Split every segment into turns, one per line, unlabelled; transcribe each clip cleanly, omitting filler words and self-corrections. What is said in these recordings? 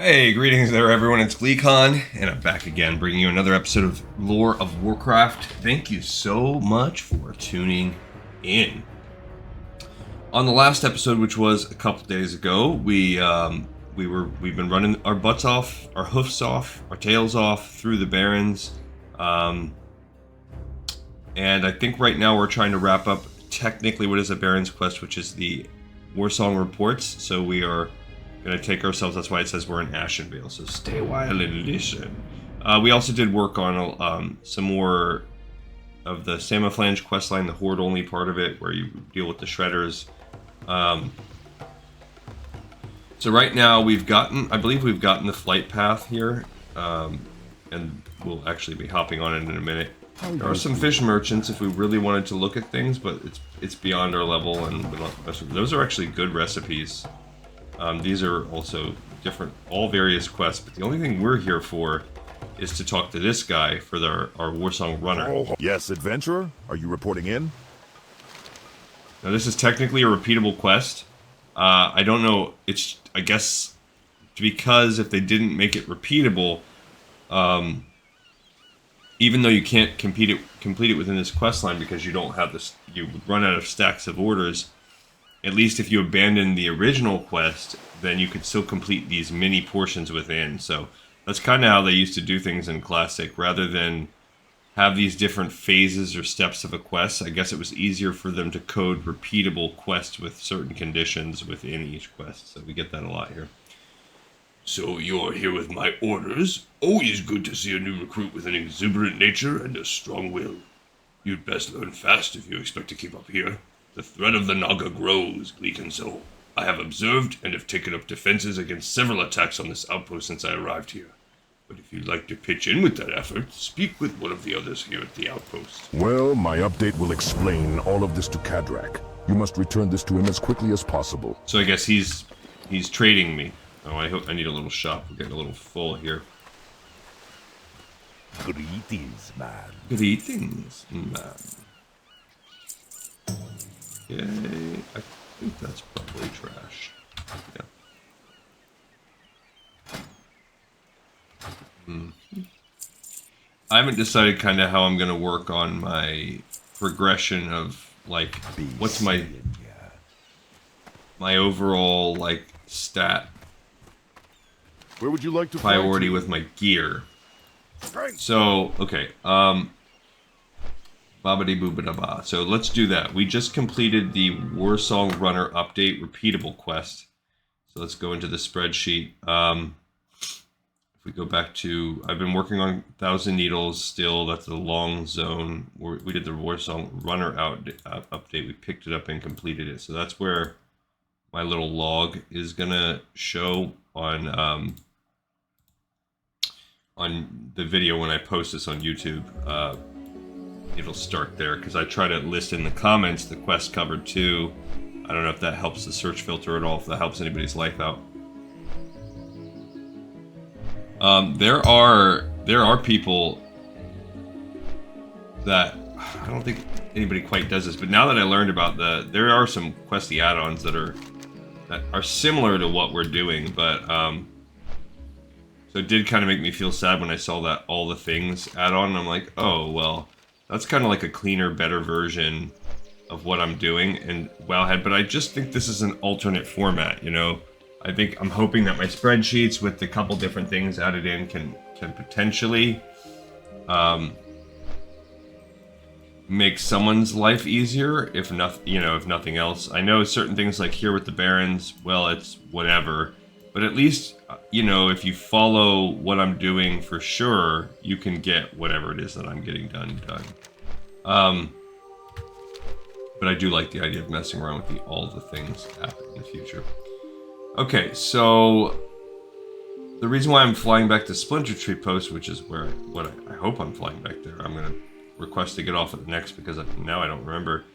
Hey, greetings there everyone, it's GleeCon, and I'm back again bringing you another episode of Lore of Warcraft. Thank you so much for tuning in. On the last episode, which was a couple days ago, we've been running our butts off, our hoofs off, our tails off through the Barrens. And I think right now we're trying to wrap up technically what is a Barrens quest, which is the Warsong Reports. So we are going to take ourselves, that's why it says we're in Ashenvale, so stay a while and listen. We also did work on some more of the Samaflange questline, the Horde only part of it, where you deal with the Shredders. So right now I believe we've gotten the flight path here, and we'll actually be hopping on it in a minute. There are some fish merchants if we really wanted to look at things, but it's beyond our level, and those are actually good recipes. These are also different, all various quests, but the only thing we're here for is to talk to this guy for our Warsong runner.
Yes, adventurer? Are you reporting in?
Now this is technically a repeatable quest. I don't know, I guess, because if they didn't make it repeatable, even though you can't complete it within this quest line because you don't have this, you run out of stacks of orders. At least if you abandon the original quest, then you could still complete these mini portions within. So that's kind of how they used to do things in Classic. Rather than have these different phases or steps of a quest, I guess it was easier for them to code repeatable quests with certain conditions within each quest. So we get that a lot here.
So you're here with my orders? Always good to see a new recruit with an exuberant nature and a strong will. You'd best learn fast if you expect to keep up here. The threat of the Naga grows, Gleek, so I have observed and have taken up defenses against several attacks on this outpost since I arrived here. But if you'd like to pitch in with that effort, speak with one of the others here at the outpost.
Well, my update will explain all of this to Kadrak. You must return this to him as quickly as possible.
So I guess he's trading me. Oh, I need a little shop. We're getting a little full here.
Greetings, man.
Greetings, man. Yay. I think that's probably trash. Yeah. I haven't decided kind of how I'm going to work on my progression of, like, what's my overall, like, stat
Where would you like to
priority with my gear. So, okay, Babidi boobadaba. So let's do that. We just completed the Warsong Runner Update repeatable quest. So let's go into the spreadsheet. If we go back to, I've been working on 1,000 Needles still. That's the long zone. We did the Warsong Runner update. We picked it up and completed it. So that's where my little log is gonna show on the video when I post this on YouTube. It'll start there, because I try to list in the comments the quest covered too. I don't know if that helps the search filter at all, if that helps anybody's life out. There are people that, I don't think anybody quite does this, but now that I learned about there are some questy add-ons that are similar to what we're doing, but so it did kind of make me feel sad when I saw that all the things add-on, and I'm like, oh well, that's kind of like a cleaner, better version of what I'm doing in Wowhead, but I just think this is an alternate format, you know? I'm hoping that my spreadsheets with the couple different things added in can potentially make someone's life easier, if nothing else. I know certain things like here with the Barrens, well, it's whatever, but at least, if you follow what I'm doing for sure, you can get whatever it is that I'm getting done. But I do like the idea of messing around with all the things that happen in the future. Okay, so the reason why I'm flying back to Splinter Tree Post, which is what I hope I'm flying back there. I'm going to request to get off at the next because now I don't remember.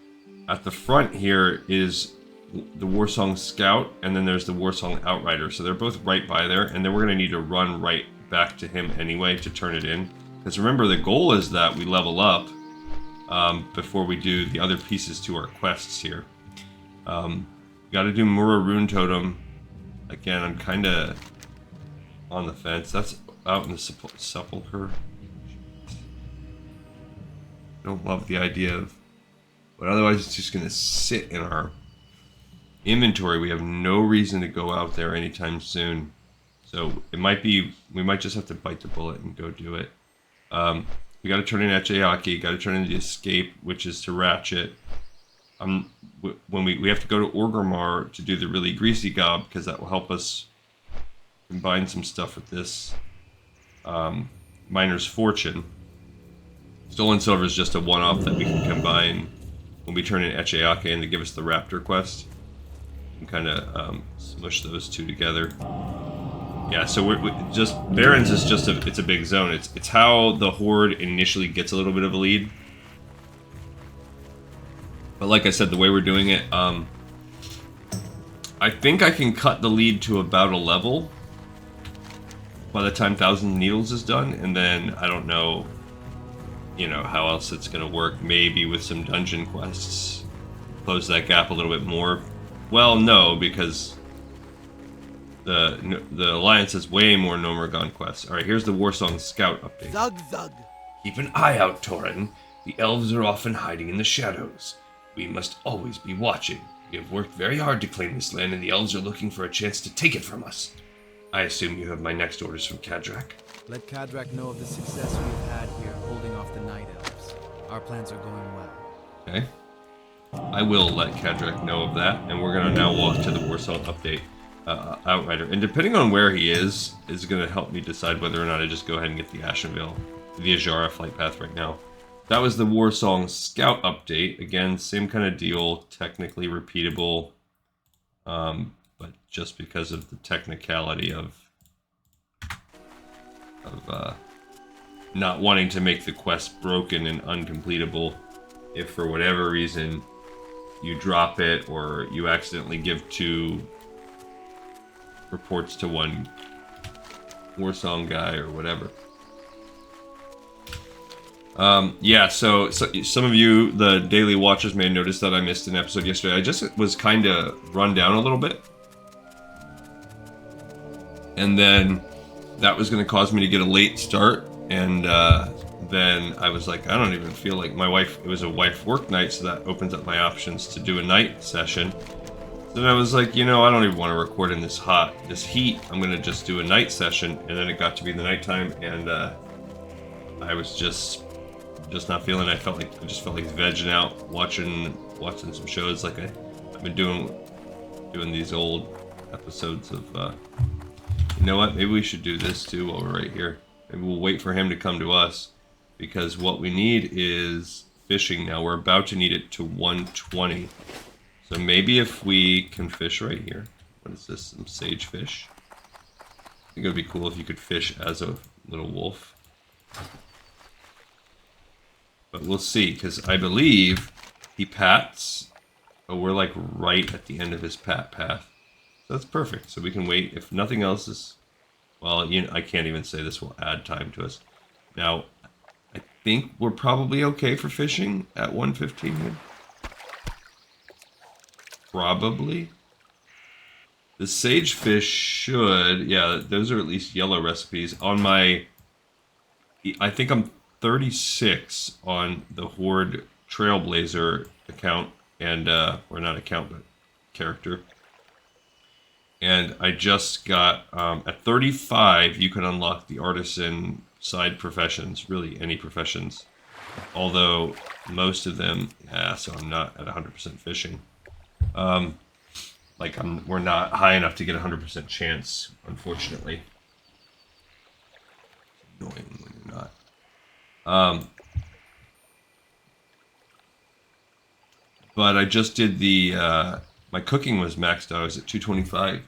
At the front here is the Warsong Scout, and then there's the Warsong Outrider. So they're both right by there, and then we're going to need to run right back to him anyway to turn it in. Because remember, the goal is that we level up before we do the other pieces to our quests here. Got to do Mura Runetotem. Again, I'm kind of on the fence. That's out in the sepulcher. Don't love the idea of, but otherwise it's just gonna sit in our inventory. We have no reason to go out there anytime soon, so it might be we might just have to bite the bullet and go do it. We got to turn in Echayaki, got to turn in the escape, which is to Ratchet. When we have to go to Orgrimmar to do the Rilli Greasygob, because that will help us combine some stuff with this Miner's Fortune. Stolen Silver is just a one-off that we can combine when we turn in Echayaki and they give us the Raptor quest. And kind of smush those two together. Yeah, so we're just Barrens is just it's a big zone. It's how the Horde initially gets a little bit of a lead. But like I said, the way we're doing it, I think I can cut the lead to about a level by the time Thousand Needles is done, and then I don't know, how else it's gonna work. Maybe with some dungeon quests, close that gap a little bit more. Well, no, because the Alliance has way more Nomergon quests. Alright, here's the Warsong Scout update.
Zug zug.
Keep an eye out, Torin. The elves are often hiding in the shadows. We must always be watching. We have worked very hard to claim this land, and the elves are looking for a chance to take it from us. I assume you have my next orders from Kadrak.
Let Kadrak know of the success we've had here holding off the Night Elves. Our plans are going well.
Okay. I will let Kadrak know of that, and we're gonna now walk to the Warsong update. Outrider, and depending on where he is going to help me decide whether or not I just go ahead and get the Ashenvale, the Ajara flight path right now. That was the Warsong Scout update. Again, same kind of deal, technically repeatable, but just because of the technicality of not wanting to make the quest broken and uncompletable, if for whatever reason you drop it or you accidentally give 2 reports to one Warsong guy or whatever. Yeah, so some of you, the daily watchers, may have noticed that I missed an episode yesterday. I just was kind of run down a little bit. And then that was going to cause me to get a late start. And then I was like, I don't even feel like my wife, it was a wife work night, so that opens up my options to do a night session. Then I was like, I don't even want to record in this heat. I'm going to just do a night session. And then it got to be the nighttime, and I was just not feeling it. I just felt like vegging out, watching some shows. Like I've been doing these old episodes of, you know what, maybe we should do this too while we're right here. Maybe we'll wait for him to come to us, because what we need is fishing now. We're about to need it to 120. So maybe if we can fish right here. What is this? Some sage fish. I think it would be cool if you could fish as a little wolf. But we'll see, because I believe he pats, but we're like right at the end of his pat path. So that's perfect. So we can wait. If nothing else is, well, I can't even say this will add time to us. Now, I think we're probably okay for fishing at 115 here. Probably. The sagefish should, yeah, those are at least yellow recipes. On my, I think I'm 36 on the Horde Trailblazer account, and, or not account, but character. And I just got, at 35, you can unlock the artisan side professions, really any professions. Although, most of them, yeah, so I'm not at 100% fishing. We're not high enough to get a 100% chance, unfortunately. It's annoying when you're not. But I just did the, my cooking was maxed out. I was at 225.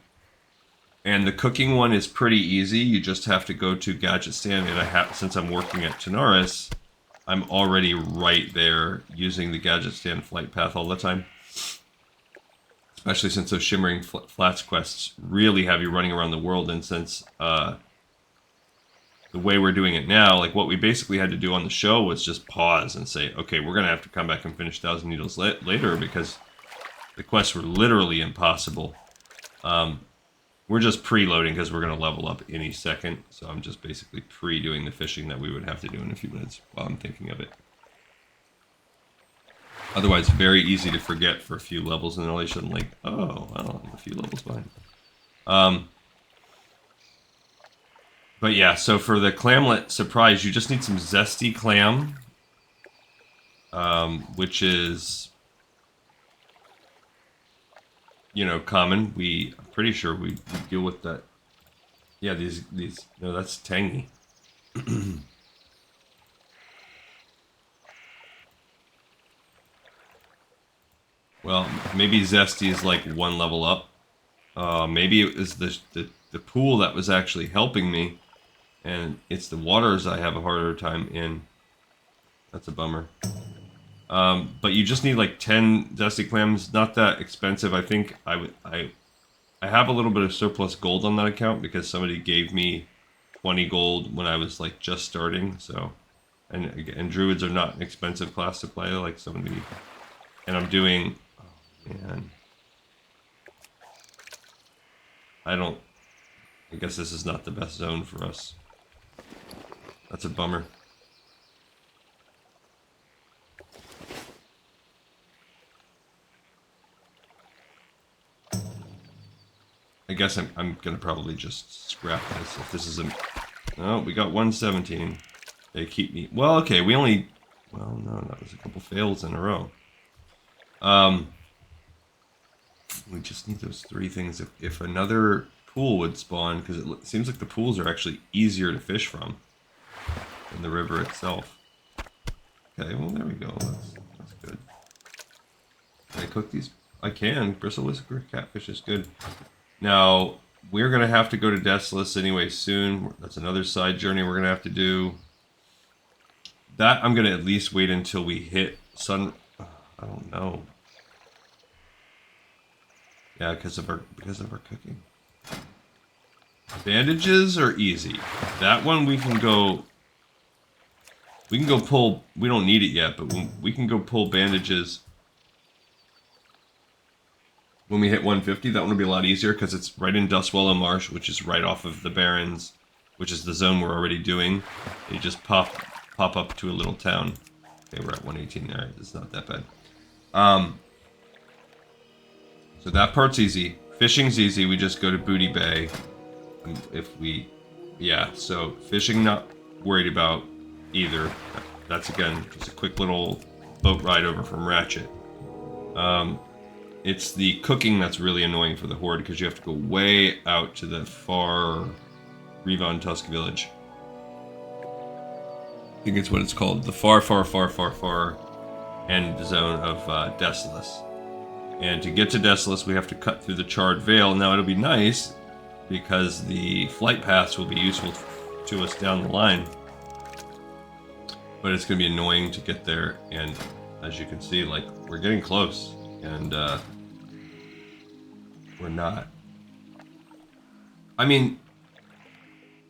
And the cooking one is pretty easy. You just have to go to Gadget Stand, and since I'm working at Tanaris, I'm already right there using the Gadget Stand flight path all the time. Especially since those Shimmering Flats quests really have you running around the world, and since the way we're doing it now, like what we basically had to do on the show was just pause and say, okay, we're going to have to come back and finish Thousand Needles later, because the quests were literally impossible. We're just preloading because we're going to level up any second. So I'm just basically pre-doing the fishing that we would have to do in a few minutes while I'm thinking of it. Otherwise, very easy to forget for a few levels, and then all of a sudden, like, oh, well, I'm a few levels behind. But yeah, so for the clamlet surprise, you just need some zesty clam, which is, you know, common. I'm pretty sure we deal with that. Yeah, no, that's tangy. Well, maybe zesty is like one level up. Maybe it was the pool that was actually helping me, and it's the waters I have a harder time in. That's a bummer. But you just need like 10 zesty clams. Not that expensive. I think I have a little bit of surplus gold on that account because somebody gave me 20 gold when I was like just starting. So, and druids are not an expensive class to play. Like somebody, and I'm doing. Oh man. I guess this is not the best zone for us. That's a bummer. I guess I'm gonna probably just scrap this if this isn't. Oh, we got 117. They keep me. Well, okay, we only. Well, no, that was a couple fails in a row. We just need those 3 things. If another pool would spawn, because it seems like the pools are actually easier to fish from than the river itself. Okay, well there we go. That's good. Can I cook these? I can. Bristle whisker catfish is good. Now we're gonna have to go to Desolus anyway soon. That's another side journey we're gonna have to do. That I'm gonna at least wait until we hit sun. I don't know. Yeah, because of our cooking. Bandages are easy. That one we can go pull. We don't need it yet, but we can go pull bandages when we hit 150. That one will be a lot easier because it's right in Dustwallow Marsh, which is right off of the Barrens, which is the zone we're already doing. You just pop up to a little town. Okay, we're at 118 there. It's not that bad. So that part's easy. Fishing's easy. We just go to Booty Bay. Yeah, so fishing not worried about either. That's again just a quick little boat ride over from Ratchet. It's the cooking that's really annoying for the Horde because you have to go way out to the far Revon Tusk village. I think it's what it's called. The far end zone of Desolus. And to get to Desolus, we have to cut through the Charred Vale. Now, it'll be nice because the flight paths will be useful to us down the line. But it's going to be annoying to get there. And as you can see, like, we're getting close. And we're not. I mean,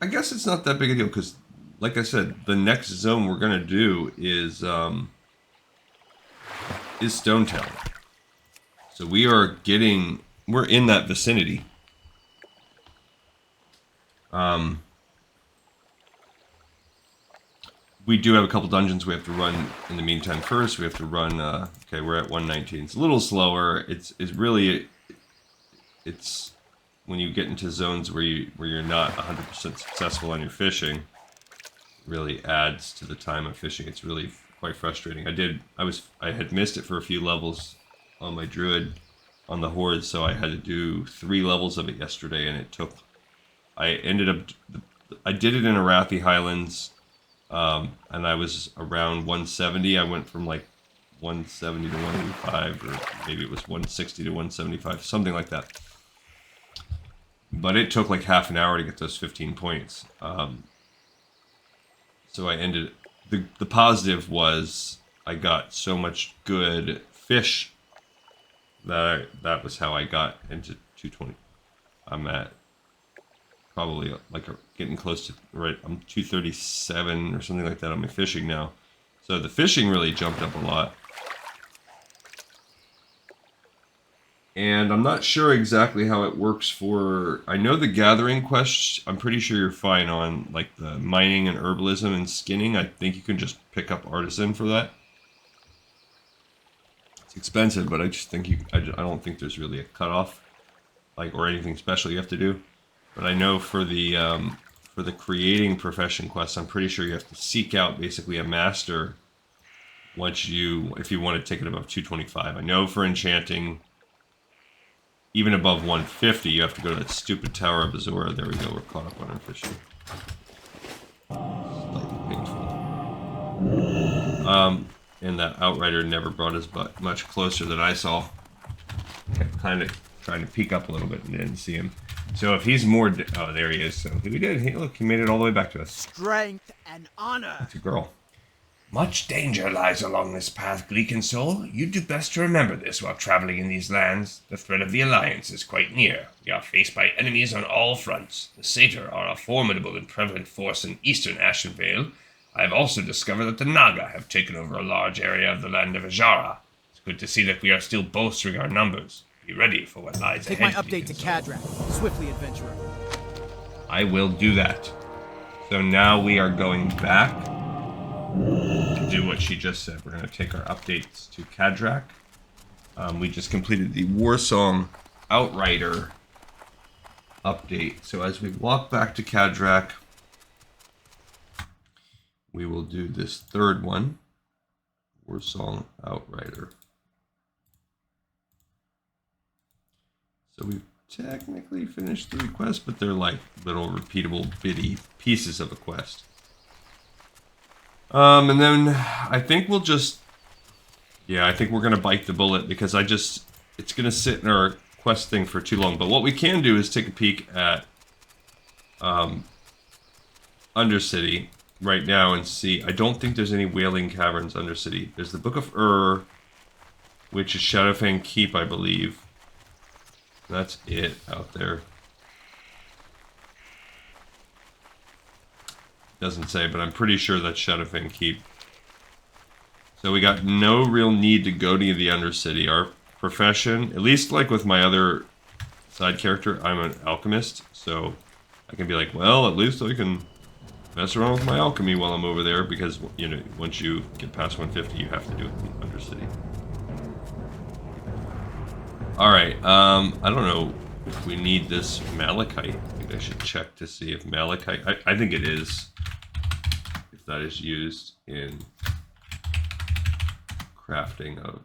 I guess it's not that big a deal because, like I said, the next zone we're going to do is Stone Town. So we're in that vicinity. We do have a couple dungeons we have to run in the meantime first. We have to run, okay, we're at 119. It's a little slower. It's when you get into zones where you're not 100% successful on your fishing, it really adds to the time of fishing. It's really quite frustrating. I had missed it for a few levels on my druid on the Horde, so I had to do 3 levels of it yesterday, and I did it in Arathi Highlands, and I was around 170. I went from like 170 to 185, or maybe it was 160 to 175, something like that. But it took like half an hour to get those 15 points. So I ended. The positive was I got so much good fish that was how I got into 220. I'm at probably like getting close to I'm 237 or something like that on my fishing now. So the fishing really jumped up a lot. And I'm not sure exactly how it works for... I know the gathering quest, I'm pretty sure you're fine on, like, the mining and herbalism and skinning. I think you can just pick up artisan for that. It's expensive, but I just think I don't think there's really a cutoff, like, or anything special you have to do. But I know for the creating profession quest, I'm pretty sure you have to seek out basically a master if you want to take it above 225. I know for enchanting, even above 150, you have to go to that stupid Tower of Azura. There we go, we're caught up on our fishing. Slightly painful. And that Outrider never brought us much closer than I saw. Kept kind of trying to peek up a little bit and didn't see him. So if he's more... oh, there he is. So we did. Look, he made it all the way back to us.
Strength and honor.
It's a girl.
Much danger lies along this path, Gleekin Soul. You'd do best to remember this while traveling in these lands. The threat of the Alliance is quite near. We are faced by enemies on all fronts. The Satyr are a formidable and prevalent force in eastern Ashenvale. I have also discovered that the Naga have taken over a large area of the land of Ajara. It's good to see that we are still bolstering our numbers. Be ready for what lies
Take
ahead.
my update to Kadrak. Swiftly, adventurer.
I will do that. So now we are going back to do what she just said. We're going to take our updates to Kadrak. We just completed the Warsong Outrider update. So as we walk back to Kadrak, we will do this third one, Warsong Outrider. So we've technically finished 3 quests, but they're like little repeatable bitty pieces of a quest. And then I think we'll just... yeah, I think we're going to bite the bullet because it's going to sit in our quest thing for too long. But what we can do is take a peek at Undercity right now and see. I don't think there's any Wailing Caverns Undercity. There's the Book of Ur, which is Shadowfang Keep, I believe. That's it out there. Doesn't say, but I'm pretty sure that's Shadowfang Keep. So we got no real need to go to the Undercity. Our profession, at least like with my other side character, I'm an alchemist, so I can be like, well, at least I can mess around with my alchemy while I'm over there, because, you know, once you get past 150, you have to do it in Undercity. Alright, I don't know if we need this malachite. I think I should check to see if malachite... I think it is. If that is used in crafting of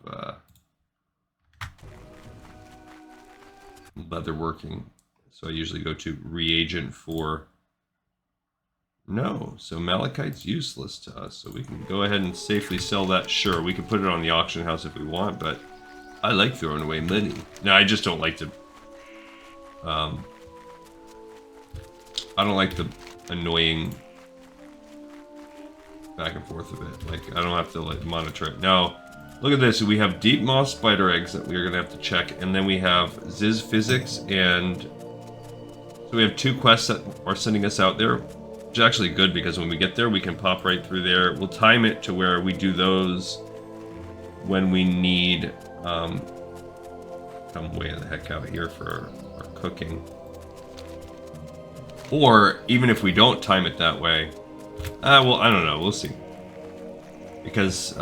leatherworking. So I usually go to reagent for... no, so malachite's useless to us. So we can go ahead and safely sell that. Sure, we can put it on the auction house if we want, but... I like throwing away money. No, I just don't like to... I don't like the annoying back and forth of it. Like, I don't have to, like, monitor it. Now, look at this. We have deep moss spider eggs that we're going to have to check. And then we have Ziz Physics and... so we have 2 quests that are sending us out there. Which is actually good, because when we get there, we can pop right through there. We'll time it to where we do those when we need... come way the heck out here for our cooking. Or, even if we don't time it that way, well, I don't know, we'll see. Because,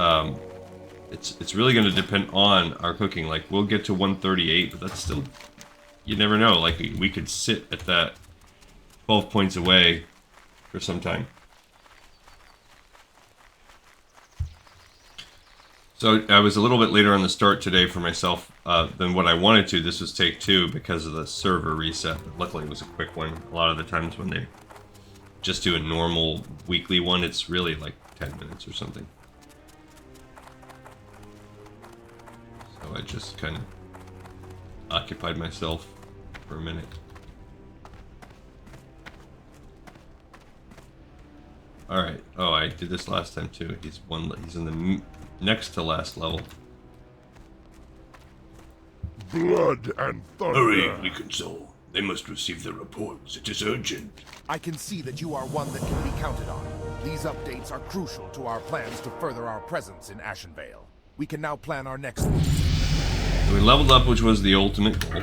it's really going to depend on our cooking. Like, we'll get to 138, but that's still, you never know, like, we could sit at that 12 points away for some time. So I was a little bit later on the start today for myself than what I wanted to. This was take 2 because of the server reset. But luckily it was a quick one. A lot of the times when they just do a normal weekly one, it's really like 10 minutes or something. So I just kind of occupied myself for a minute. Alright. Oh, I did this last time too. He's in the... next to last level.
Blood and thunder.
Hurry, Gleekin Soul. They must receive the reports. It is urgent.
I can see that you are one that can be counted on. These updates are crucial to our plans to further our presence in Ashenvale. We can now plan our next move.
So we leveled up, which was the ultimate goal.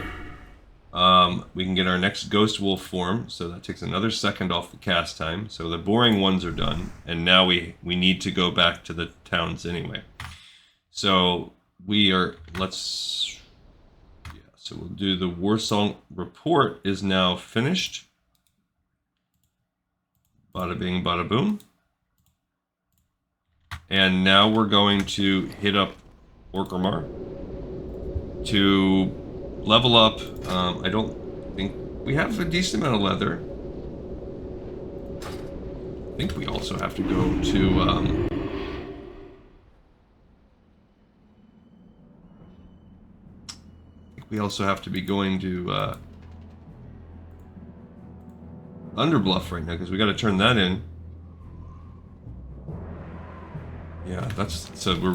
We can get our next Ghost Wolf form, so that takes another second off the cast time. So the boring ones are done, and now we need to go back to the towns anyway. So we are, so we'll do the Warsong Report is now finished. Bada bing, bada boom. And now we're going to hit up Orgrimmar to level up. I don't think we have a decent amount of leather. I think we also have to go to we also have to be going to Underbluff right now because we got to turn that in. Yeah, so we're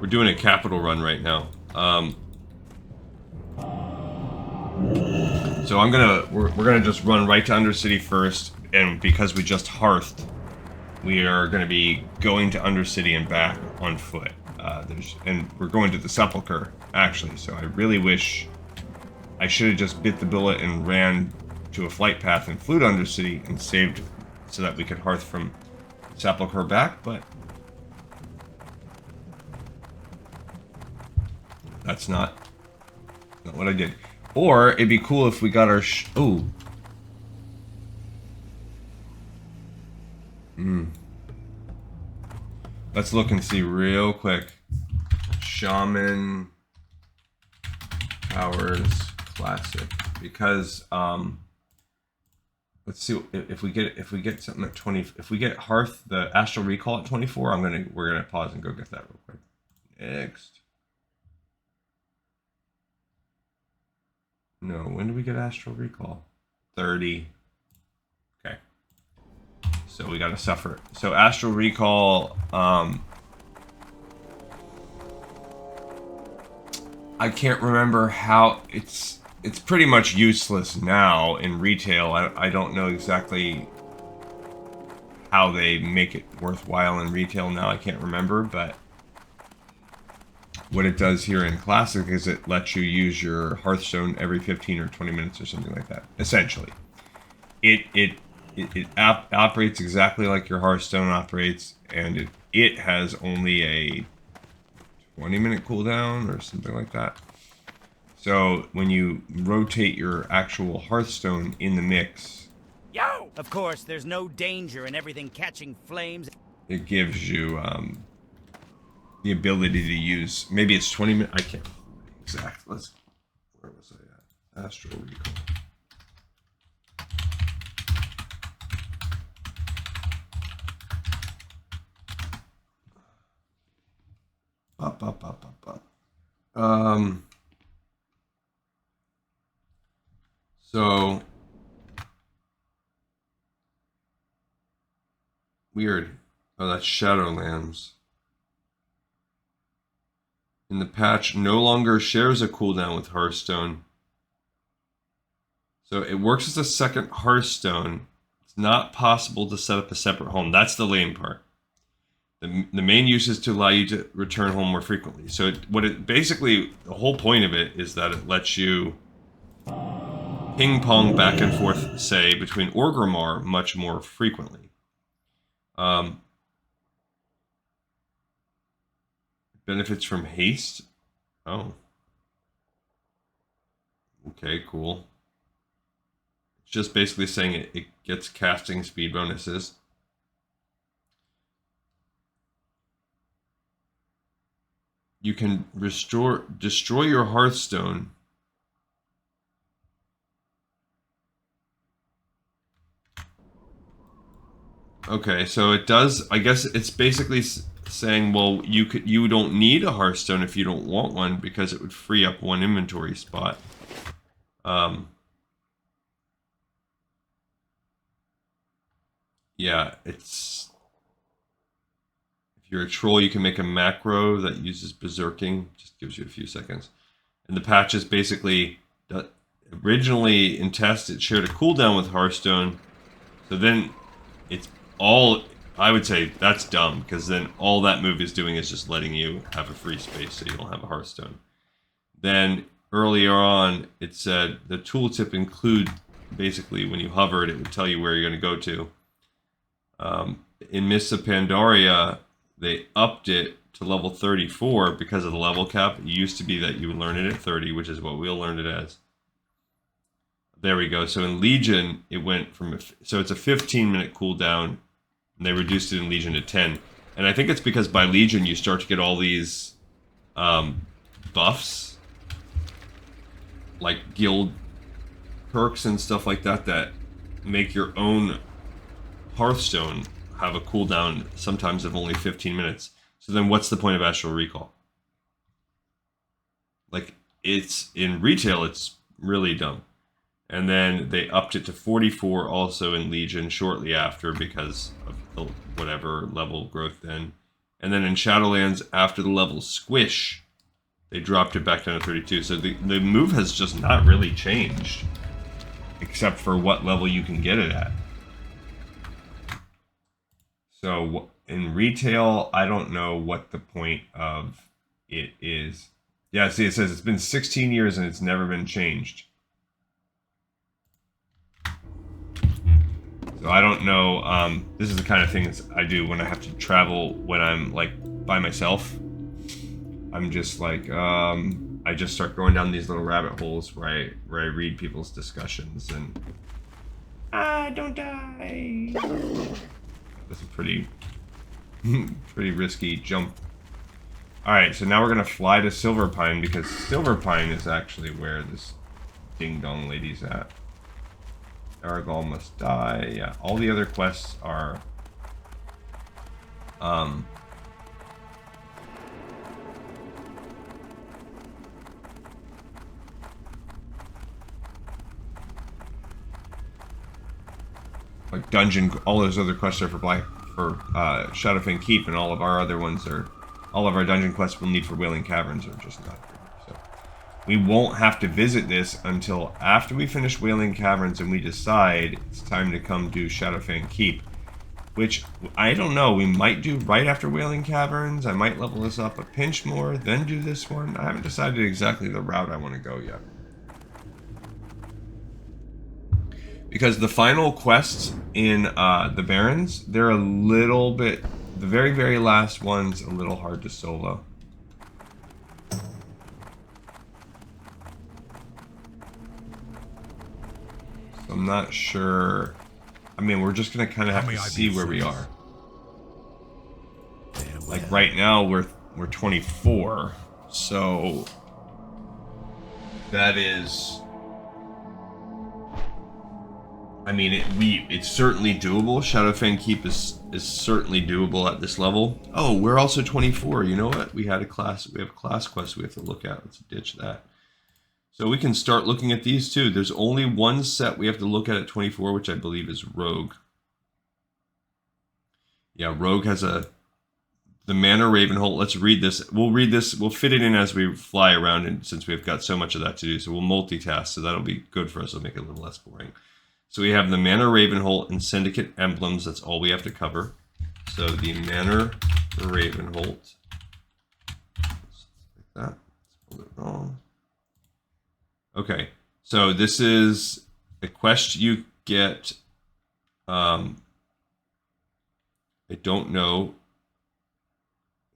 doing a capital run right now. So we're gonna just run right to Undercity first, and because we just hearthed, we are gonna be going to Undercity and back on foot. And we're going to the Sepulchre actually. So I really wish I should have just bit the bullet and ran to a flight path and flew to Undercity and saved so that we could hearth from Sepulchre back, but that's not what I did. Or it'd be cool if we got our Let's look and see real quick. Shaman Powers Classic, because let's see if we get something at 20. If we get Hearth, the Astral Recall at 24, we're gonna pause and go get that real quick. Next. No, when do we get Astral Recall? 30. Okay. So we gotta suffer. So Astral Recall, I can't remember how it's pretty much useless now in retail. I don't know exactly how they make it worthwhile in retail now. I can't remember, but what it does here in Classic is it lets you use your Hearthstone every 15 or 20 minutes or something like that. Essentially, it operates exactly like your Hearthstone operates, and it has only a 20-minute cooldown or something like that. So when you rotate your actual Hearthstone in the mix,
of course, there's no danger in everything catching flames.
it gives you the ability to use, maybe it's 20 minutes, I can't exactly. Where was I at? Astral Recall. So weird. Oh, that's Shadowlands. In the patch, no longer shares a cooldown with Hearthstone. So it works as a second Hearthstone. It's not possible to set up a separate home. That's the lame part. The main use is to allow you to return home more frequently. So basically, the whole point of it is that it lets you ping pong back and forth, say, between Orgrimmar much more frequently. Benefits from haste. Oh. Okay, cool. It's just basically saying it gets casting speed bonuses. You can destroy your Hearthstone. Okay, so it does. I guess it's basically saying, well, you don't need a Hearthstone if you don't want one, because it would free up one inventory spot. Yeah, it's, if you're a troll, you can make a macro that uses berserking, just gives you a few seconds. And the patch is basically, originally in test it shared a cooldown with Hearthstone, so then it's all, I would say that's dumb, because then all that move is doing is just letting you have a free space so you don't have a Hearthstone. then earlier on, it said the tooltip include, basically, when you hovered, it would tell you where you're going to go to. In Mists of Pandaria, they upped it to level 34 because of the level cap. It used to be that you would learn it at 30, which is what we'll learn it as. There we go. So in Legion, it went from... So it's a 15-minute cooldown, and they reduced it in Legion to 10. And I think it's because by Legion, you start to get all these buffs, like guild perks and stuff like that, that make your own Hearthstone have a cooldown sometimes of only 15 minutes. So then what's the point of Astral Recall? Like, it's in retail, it's really dumb. And then they upped it to 44 also in Legion shortly after because of the whatever level growth then. And then in Shadowlands, after the level squish, they dropped it back down to 32. So the move has just not really changed, except for what level you can get it at. So in retail, I don't know what the point of it is. Yeah, see, it says it's been 16 years and it's never been changed. So I don't know. This is the kind of things I do when I have to travel when I'm like by myself. I'm just like, I just start going down these little rabbit holes where I read people's discussions and don't die. That's a pretty risky jump. All right, so now we're gonna fly to Silverpine because Silverpine is actually where this ding dong lady's at. Aragol must die. Yeah, all the other quests are like dungeon. All those other quests are for Shadowfang Keep, and all of our other ones are, all of our dungeon quests we'll need for Wailing Caverns are just not here. So we won't have to visit this until after we finish Wailing Caverns and we decide it's time to come do Shadowfang Keep, which I don't know. We might do right after Wailing Caverns. I might level this up a pinch more, then do this one. I haven't decided exactly the route I want to go yet. Because the final quests in the Barrens, they're a little bit, the very, very last one's a little hard to solo. So I'm not sure. I mean, we're just going to kind of have to see where we are. Like right now, we're 24. So that is... I mean, it's certainly doable. Shadowfang Keep is certainly doable at this level. Oh, we're also 24. You know what? We have a class quest we have to look at. Let's ditch that. So we can start looking at these too. There's only one set we have to look at 24, which I believe is Rogue. Yeah, Rogue has the Manor Ravenholt. Let's read this. We'll read this. We'll fit it in as we fly around, and since we've got so much of that to do, so we'll multitask. So that'll be good for us. It'll make it a little less boring. So we have the Manor Ravenholt and Syndicate emblems. That's all we have to cover. So the Manor Ravenholt. Like that. Spelled it wrong. Okay. So this is a quest you get. I don't know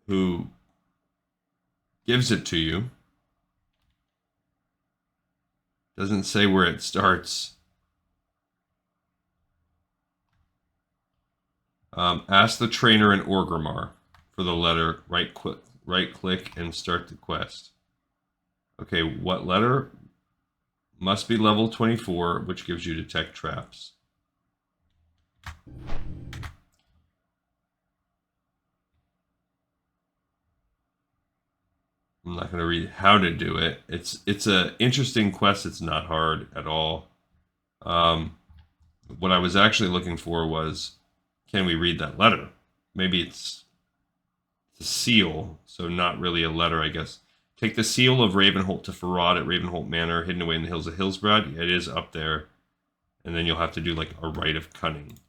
who gives it to you. Doesn't say where it starts. Ask the trainer in Orgrimmar for the letter. Right click and start the quest. Okay, what letter? Must be level 24, which gives you detect traps. I'm not going to read how to do it. It's a interesting quest. It's not hard at all. What I was actually looking for was, can we read that letter? Maybe it's the seal, so not really a letter, I guess. Take the seal of Ravenholt to Farad at Ravenholt Manor, hidden away in the hills of Hillsbrad. It is up there. And then you'll have to do like a Rite of Cunning.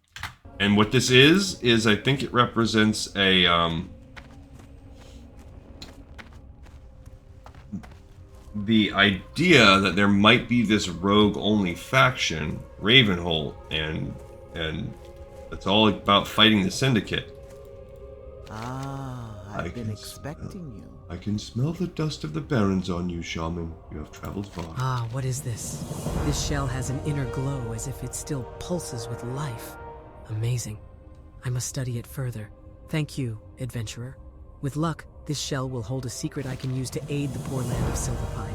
And what this is I think it represents a the idea that there might be this rogue-only faction, Ravenholt, and it's all about fighting the Syndicate.
Ah, I've been expecting you.
I can smell the dust of the Barrens on you, Shaman. You have traveled far.
Ah, what is this? This shell has an inner glow as if it still pulses with life. Amazing. I must study it further. Thank you, adventurer. With luck, this shell will hold a secret I can use to aid the poor land of Silverpine.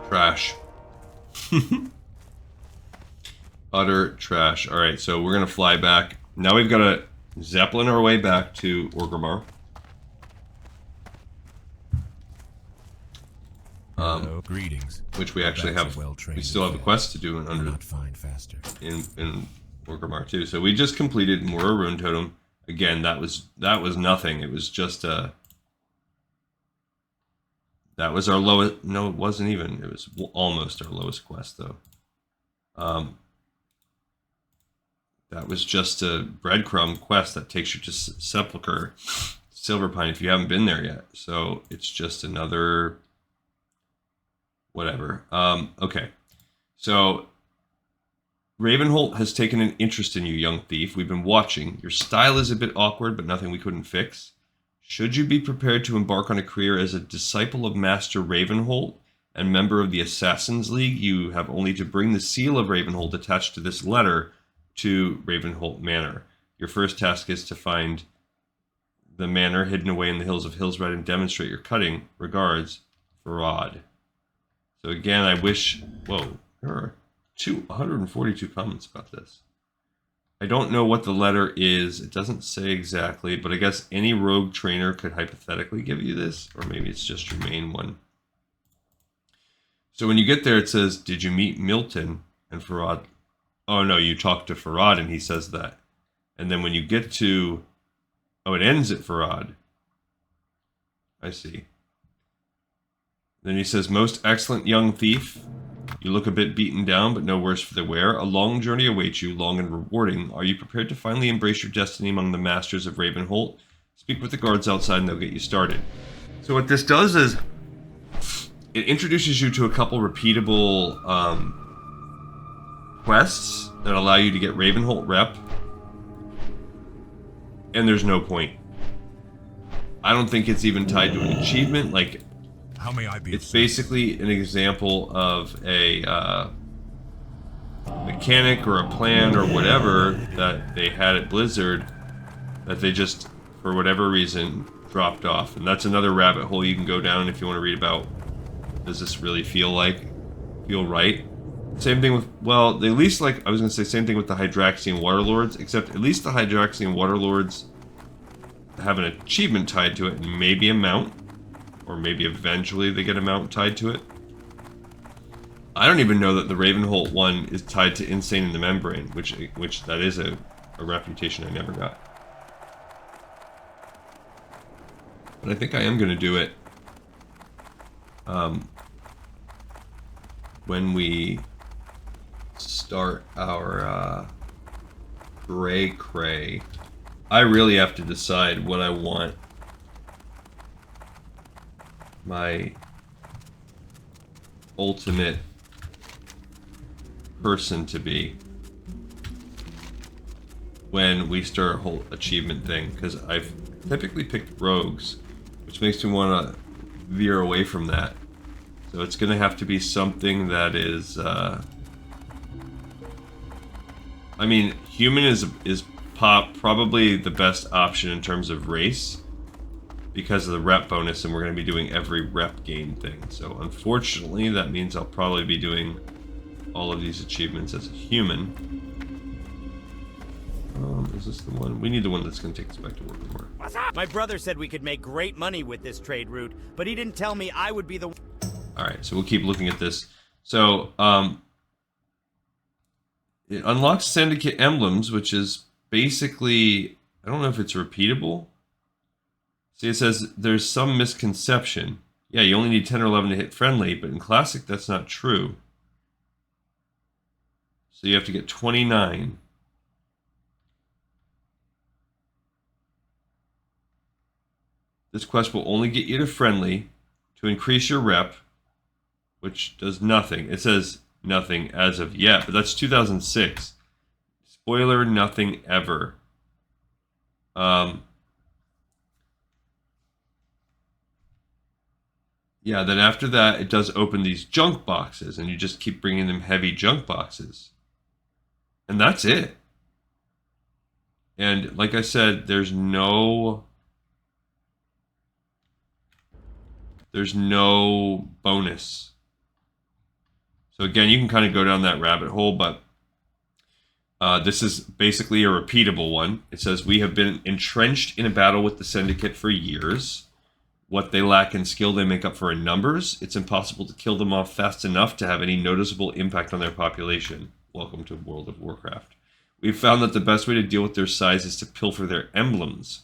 Trash. Utter trash. Alright, so we're gonna fly back. Now we've got to Zeppelin our way back to Orgrimmar.
Hello, greetings.
Which we actually have. We still have a quest to do in in Orgrimmar too. So we just completed Mura Runetotem. Again, that was nothing. It was just that was our lowest. No, it wasn't even. It was almost our lowest quest though. That was just a breadcrumb quest that takes you to Sepulchre, Silverpine, if you haven't been there yet. So it's just another whatever. Okay. So Ravenholt has taken an interest in you, young thief. We've been watching. Your style is a bit awkward, but nothing we couldn't fix. Should you be prepared to embark on a career as a disciple of Master Ravenholt and member of the Assassin's League, you have only to bring the seal of Ravenholt attached to this letter to Ravenholt Manor. Your first task is to find the manor hidden away in the hills of Hillsred and demonstrate your cutting. Regards, Farad. So again, I wish... Whoa, there are 142 comments about this. I don't know what the letter is. It doesn't say exactly, but I guess any rogue trainer could hypothetically give you this, or maybe it's just your main one. So when you get there, it says, did you meet Milton? And Farad... Oh no, you talk to Farad and he says that. And then when you get to... Oh, it ends at Farad. I see. Then he says, most excellent young thief. You look a bit beaten down, but no worse for the wear. A long journey awaits you, long and rewarding. Are you prepared to finally embrace your destiny among the masters of Ravenholt? Speak with the guards outside and they'll get you started. So what this does is, it introduces you to a couple repeatable quests that allow you to get Ravenholt rep. And there's no point. I don't think it's even tied to an achievement. Like,
how may I be?
It's basically an example of a mechanic or a plan or whatever that they had at Blizzard that they just, for whatever reason, dropped off. And that's another rabbit hole you can go down if you want to read about, does this really feel right? Same thing with, well, at least, like, I was going to say same thing with the Hydraxian Waterlords, except at least the Hydraxian Waterlords have an achievement tied to it, and maybe a mount, or maybe eventually they get a mount tied to it. I don't even know that the Ravenholt one is tied to Insane in the Membrane, which that is a reputation I never got. But I think I am going to do it when we start our cray. I really have to decide what I want my ultimate person to be when we start a whole achievement thing, because I've typically picked rogues, which makes me want to veer away from that. So it's going to have to be something that is I mean, human is probably the best option in terms of race because of the rep bonus, and we're going to be doing every rep gain thing. So unfortunately, that means I'll probably be doing all of these achievements as a human. Is this the one? We need the one that's going to take us back to Warcraft.
What's up? My brother said we could make great money with this trade route, but he didn't tell me I would be the...
Alright, so we'll keep looking at this. So, it unlocks Syndicate Emblems, which is basically... I don't know if it's repeatable. See, it says there's some misconception. Yeah, you only need 10 or 11 to hit friendly, but in Classic, that's not true. So you have to get 29. This quest will only get you to friendly. to increase your rep, which does nothing. It says nothing as of yet, but that's 2006. Spoiler, nothing ever. Yeah, then after that, it does open these junk boxes, and you just keep bringing them heavy junk boxes. And that's it. And like I said, there's no bonus. So again, you can kind of go down that rabbit hole, but this is basically a repeatable one. It says, we have been entrenched in a battle with the Syndicate for years. What they lack in skill, they make up for in numbers. It's impossible to kill them off fast enough to have any noticeable impact on their population. Welcome to World of Warcraft. We've found that the best way to deal with their size is to pilfer their emblems.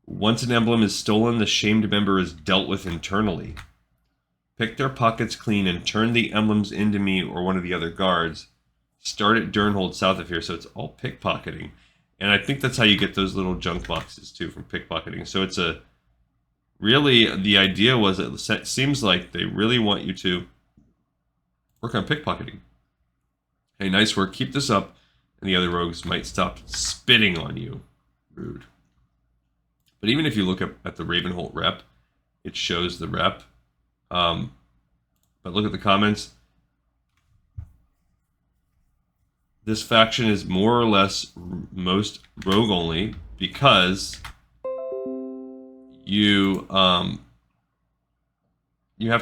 Once an emblem is stolen, the shamed member is dealt with internally. Pick their pockets clean and turn the emblems into me or one of the other guards. Start at Durnhold south of here, so it's all pickpocketing. And I think that's how you get those little junk boxes, too, from pickpocketing. So it's a... Really, the idea was, it seems like they really want you to work on pickpocketing. Hey, nice work. Keep this up, and the other rogues might stop spitting on you. Rude. But even if you look at the Ravenholt rep, it shows the rep. But look at the comments. This faction is more or less most rogue only because you have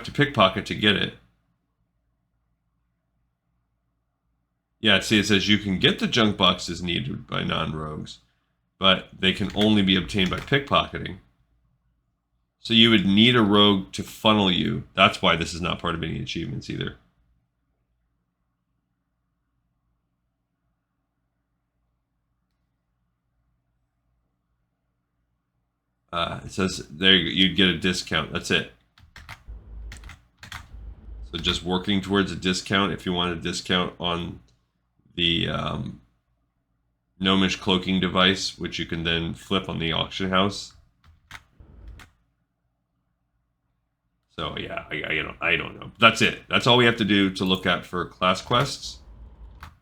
to pickpocket to get it. Yeah, see, it says you can get the junk boxes needed by non-rogues, but they can only be obtained by pickpocketing. So you would need a rogue to funnel you. That's why this is not part of any achievements either. It says there you'd get a discount. That's it. So just working towards a discount. If you want a discount on the gnomish cloaking device, which you can then flip on the auction house. So yeah, I don't know. That's it. That's all we have to do to look at for class quests.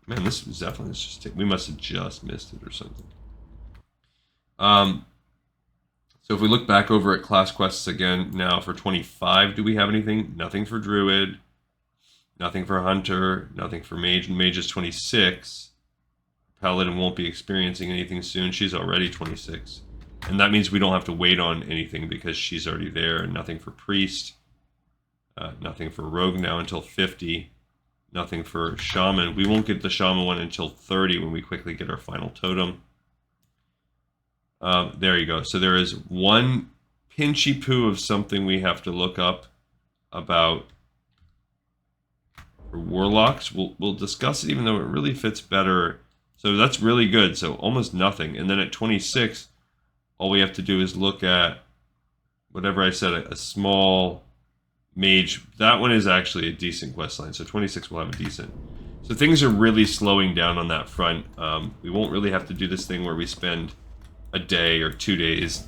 Man, this was definitely we must have just missed it or something. So if we look back over at class quests again now for 25, do we have anything? Nothing for Druid, nothing for Hunter, nothing for Mage. Mage is 26. Paladin won't be experiencing anything soon. She's already 26. And that means we don't have to wait on anything because she's already there. Nothing for Priest. Nothing for Rogue now until 50. Nothing for Shaman. We won't get the Shaman one until 30 when we quickly get our final totem. There you go. So there is one pinchy poo of something we have to look up about for Warlocks. We'll discuss it even though it really fits better. So that's really good. So almost nothing. And then at 26, all we have to do is look at whatever I said, a small mage. That one is actually a decent quest line. So 26 will have a decent. So things are really slowing down on that front. We won't really have to do this thing where we spend a day or 2 days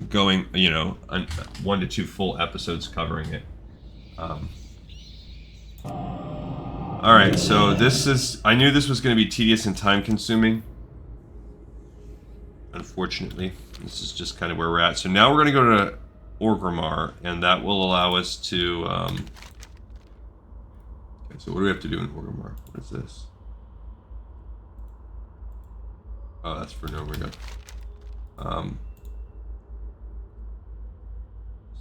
going, 1 to 2 full episodes covering it. Alright, so I knew this was going to be tedious and time consuming. Unfortunately, this is just kind of where we're at. So now we're going to go to Orgrimmar, and that will allow us to, okay, so what do we have to do in Orgrimmar? What is this? Oh, that's for Nomriga.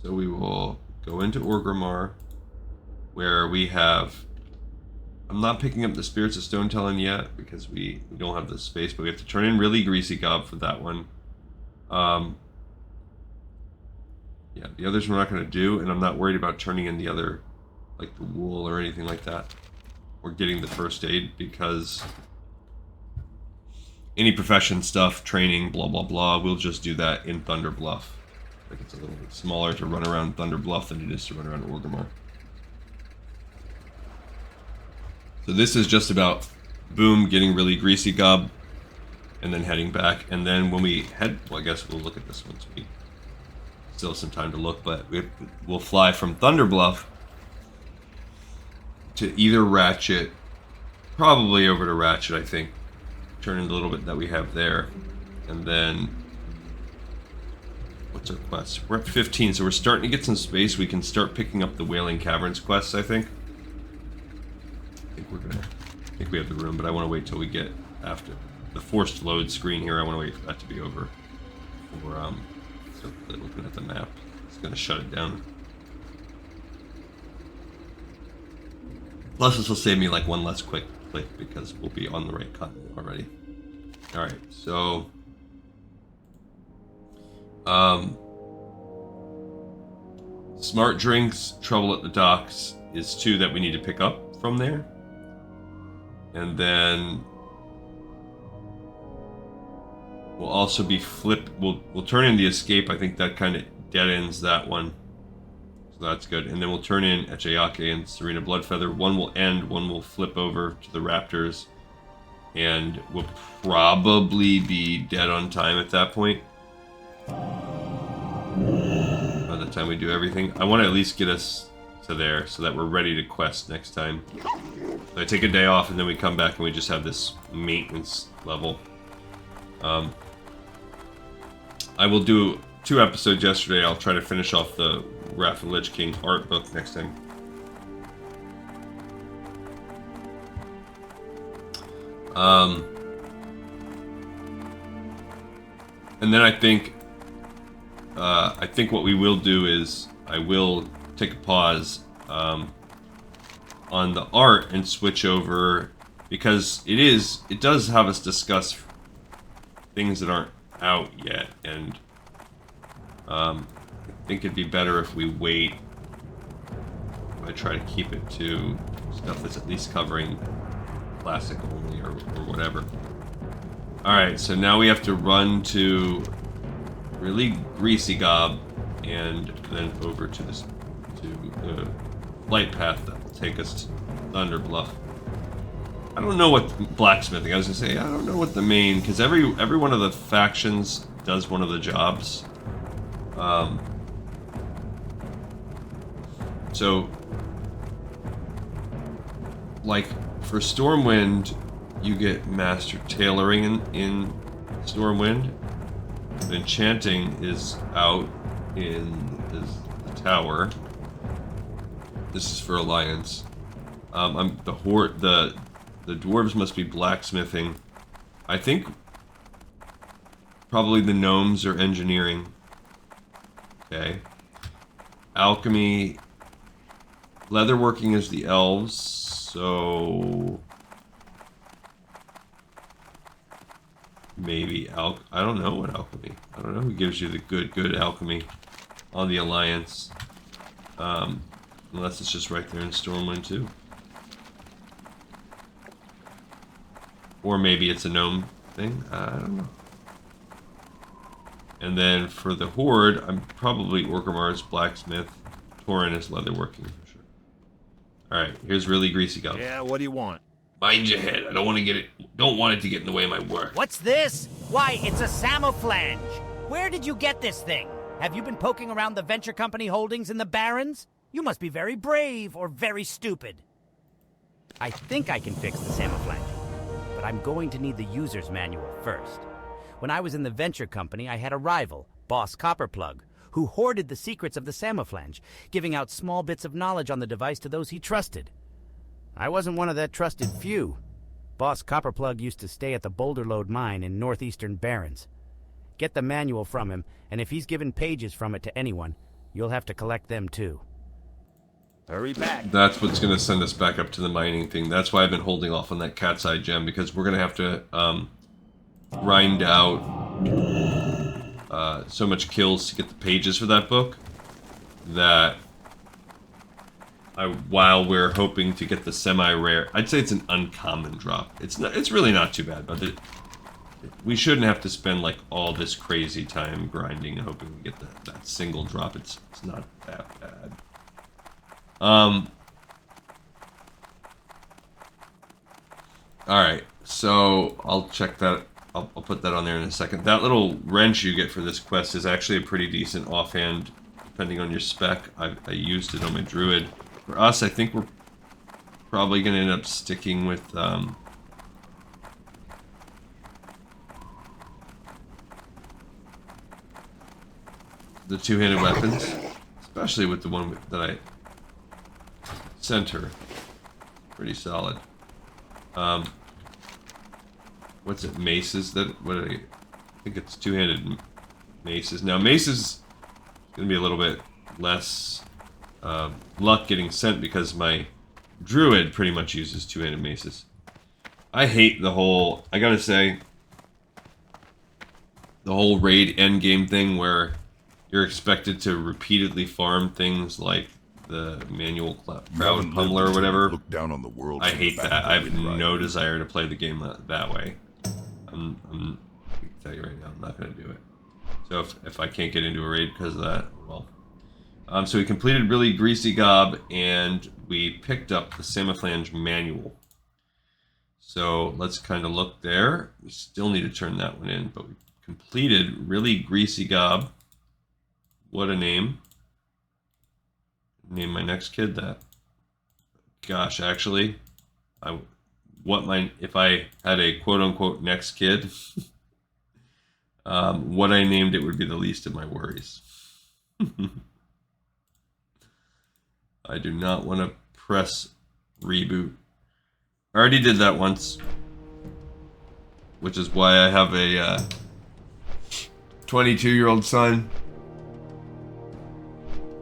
So we will go into Orgrimmar, where we have... I'm not picking up the Spirits of Stonetelling yet, because we don't have the space, but we have to turn in Rilli Greasygob for that one. Yeah, the others we're not going to do, and I'm not worried about turning in the other, like the wool or anything like that, or getting the first aid, because... any profession stuff, training, blah, blah, blah, we'll just do that in Thunder Bluff. Like it's a little bit smaller to run around Thunder Bluff than it is to run around Orgrimmar. So this is just about, boom, getting Rilli Greasygob, and then heading back. And then when we head, well, I guess we'll look at this once we still some time to look, but we'll fly from Thunder Bluff to either Ratchet, probably over to Ratchet, I think. Turn in a little bit that we have there. And then, what's our quest? We're at 15, so we're starting to get some space. We can start picking up the Wailing Caverns quests, I think. I think we have the room, but I want to wait till we get after the forced load screen here. I want to wait for that to be over. So looking at the map, it's going to shut it down. Plus, this will save me like one less quick click because we'll be on the right continent already. All right, so smart drinks, trouble at the docks is 2 that we need to pick up from there, and then we'll also be we'll turn in the escape. I think that kind of dead ends that one, so that's good. And then we'll turn in Echayake and Serena Bloodfeather. One will end, one will flip over to the Raptors, and we'll probably be dead on time at that point. By the time we do everything, I want to at least get us to there so that we're ready to quest next time. So I take a day off and then we come back and we just have this maintenance level. I will do 2 episodes yesterday. I'll try to finish off the Wrath of the Lich King art book next time. And then I think what we will do is I will take a pause on the art and switch over, because it does have us discuss things that aren't out yet, and I think it'd be better if we wait. I try to keep it to stuff that's at least covering classic only or whatever. Alright, so now we have to run to Rilli Greasygob and then over to the flight path that will take us to Thunder Bluff. I don't know what blacksmithing. I was gonna say I don't know what the main, because every one of the factions does one of the jobs. So, like for Stormwind, you get Master Tailoring in Stormwind. The Enchanting is out in the tower. This is for Alliance. The dwarves must be blacksmithing. I think probably the gnomes are engineering. Okay. Alchemy. Leatherworking is the elves, so maybe I don't know what alchemy. I don't know who gives you the good alchemy on the Alliance. Unless it's just right there in Stormwind too. Or maybe it's a gnome thing. I don't know. And then for the Horde, I'm probably Orgrimmar's blacksmith. Torin is leatherworking for sure. Alright, here's Rilli Greasygob.
Yeah, what do you want?
Mind your head. I don't want it to get in the way of my work.
What's this? Why, it's a Samoflange. Where did you get this thing? Have you been poking around the venture company holdings in the Barrens? You must be very brave or very stupid. I think I can fix the Samoflange, but I'm going to need the user's manual first. When I was in the venture company, I had a rival, Boss Copperplug, who hoarded the secrets of the Samoflange, giving out small bits of knowledge on the device to those he trusted. I wasn't one of that trusted few. Boss Copperplug used to stay at the Boulder Lode mine in northeastern Barrens. Get the manual from him, and if he's given pages from it to anyone, you'll have to collect them too.
Hurry back.
That's what's going to send us back up to the mining thing. That's why I've been holding off on that cat's eye gem, because we're going to have to grind out so much kills to get the pages for that book that while we're hoping to get the semi-rare, I'd say it's an uncommon drop. It's really not too bad, but we shouldn't have to spend like all this crazy time grinding and hoping we get that single drop. It's not that bad. Alright, so I'll check that I'll put that on there in a second. That little wrench you get for this quest is actually a pretty decent offhand, depending on your spec. I used it on my druid. For us, I think we're probably going to end up sticking with the two-handed weapons, especially with the one that I sent her. Pretty solid. What's it? Maces? I think it's two-handed maces. Now maces is gonna be a little bit less luck getting sent because my druid pretty much uses two-handed maces. I hate the whole, I gotta say, the whole raid endgame thing where you're expected to repeatedly farm things like the manual crowd pummeler or whatever.
Look down on the world.
I hate that. I have no desire to play the game that way. I can tell you right now, I'm not going to do it. So if I can't get into a raid because of that, well. So we completed Rilli Greasygob, and we picked up the Samaflange manual. So let's kind of look there. We still need to turn that one in, but we completed Rilli Greasygob. What a name. Name my next kid that. Gosh, actually, if I had a quote-unquote next kid, what I named it would be the least of my worries. I do not want to press reboot. I already did that once, which is why I have a 22-year-old son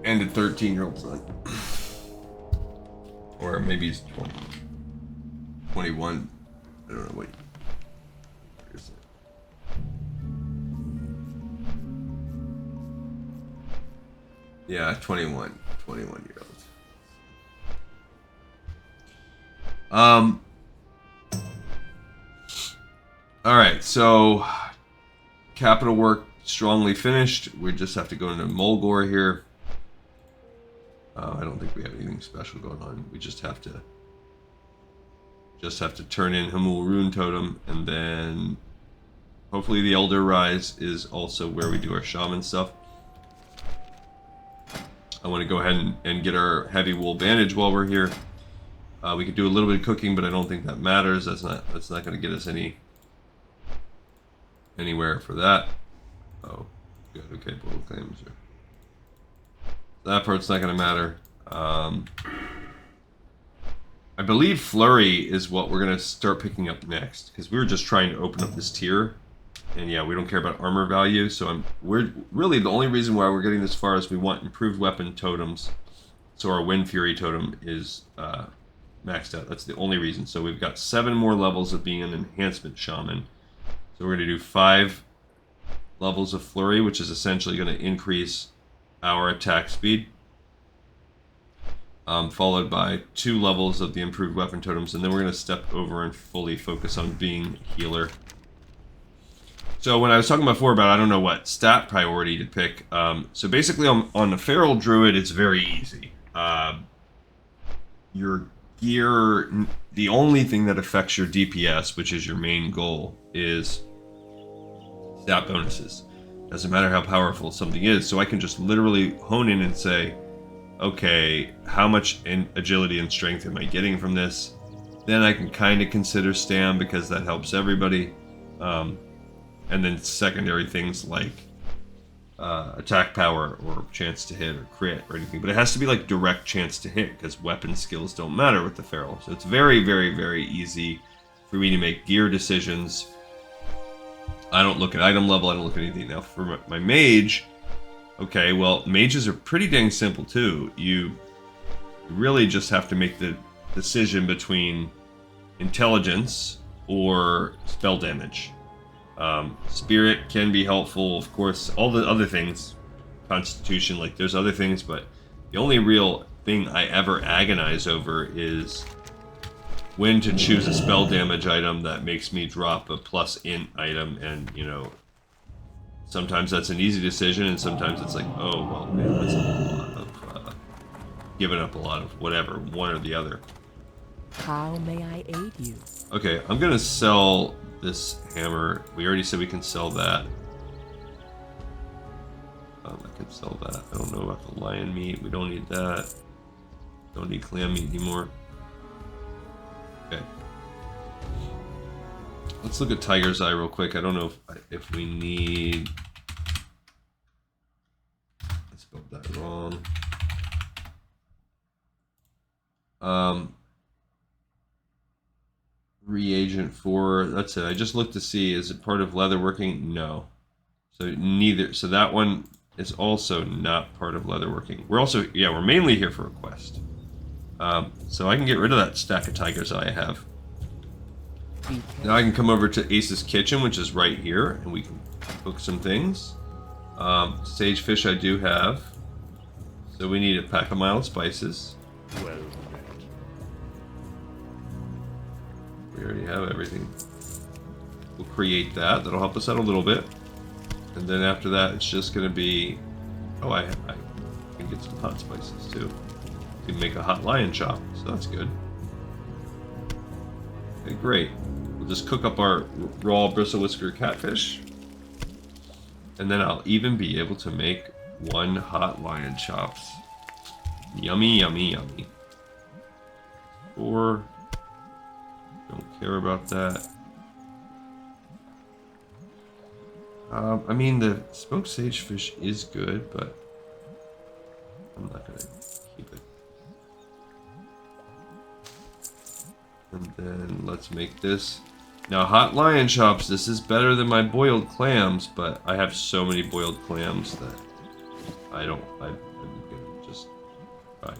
and a 13-year-old son. Or maybe he's 20, 21. I don't know what. Where is it? Yeah, 21 year olds. Alright, so capital work strongly finished. We just have to go into Mulgore here. I don't think we have anything special going on. We just have to turn in Hamuul Runetotem, and then hopefully the Elder Rise is also where we do our shaman stuff. I want to go ahead and get our heavy wool bandage while we're here. We could do a little bit of cooking, but I don't think that matters. That's not going to get us anywhere for that. Oh, good. Okay, bold claims. That part's not going to matter. I believe Flurry is what we're going to start picking up next, because we were just trying to open up this tier, and yeah, we don't care about armor value. So we're really the only reason why we're getting this far is we want improved weapon totems, so our Wind Fury totem is maxed out. That's the only reason. So we've got 7 more levels of being an enhancement shaman. So we're going to do 5 levels of Flurry, which is essentially going to increase our attack speed, followed by 2 levels of the improved weapon totems, and then we're going to step over and fully focus on being healer. So when I was talking before about I don't know what stat priority to pick, so basically on the Feral Druid it's very easy. Your gear, the only thing that affects your DPS, which is your main goal, is stat bonuses. Doesn't matter how powerful something is, so I can just literally hone in and say, okay, how much agility and strength am I getting from this? Then I can kind of consider stam, because that helps everybody. And then secondary things like attack power or chance to hit or crit or anything. But it has to be like direct chance to hit, because weapon skills don't matter with the Feral. So it's very, very, very easy for me to make gear decisions. I don't look at item level, I don't look at anything. Now for my mage, okay, well, mages are pretty dang simple too. You really just have to make the decision between intelligence or spell damage. Spirit can be helpful, of course, all the other things, constitution, like there's other things, but the only real thing I ever agonize over is when to choose a spell damage item that makes me drop a plus int item, and you know, sometimes that's an easy decision, and sometimes it's like, oh well, man, that's a lot of giving up a lot of whatever, one or the other.
How may I aid you?
Okay, I'm gonna sell this hammer. We already said we can sell that. I can sell that. I don't know about the lion meat. We don't need that. Don't need clam meat anymore. Okay. Let's look at Tiger's Eye real quick. I don't know if we need... I spelled that wrong. Reagent 4. That's it. I just looked to see, is it part of leatherworking? No. So neither. So that one is also not part of leatherworking. We're also, yeah, we're mainly here for a quest. So I can get rid of that stack of Tiger's Eye I have. Now I can come over to Ace's Kitchen, which is right here, and we can cook some things. Sagefish I do have. So we need a pack of mild spices.
Well,
we already have everything. We'll create that. That'll help us out a little bit. And then after that, it's just going to be... Oh, I can get some hot spices too. We can make a hot lion chop, so that's good. Okay, great. We'll just cook up our raw bristle whisker catfish. And then I'll even be able to make one hot lion chops. Yummy, yummy, yummy. Or... Don't care about that. I mean, the smoked sagefish is good, but I'm not gonna keep it. And then let's make this. Now, hot lion chops, this is better than my boiled clams, but I have so many boiled clams that I'm gonna just... Let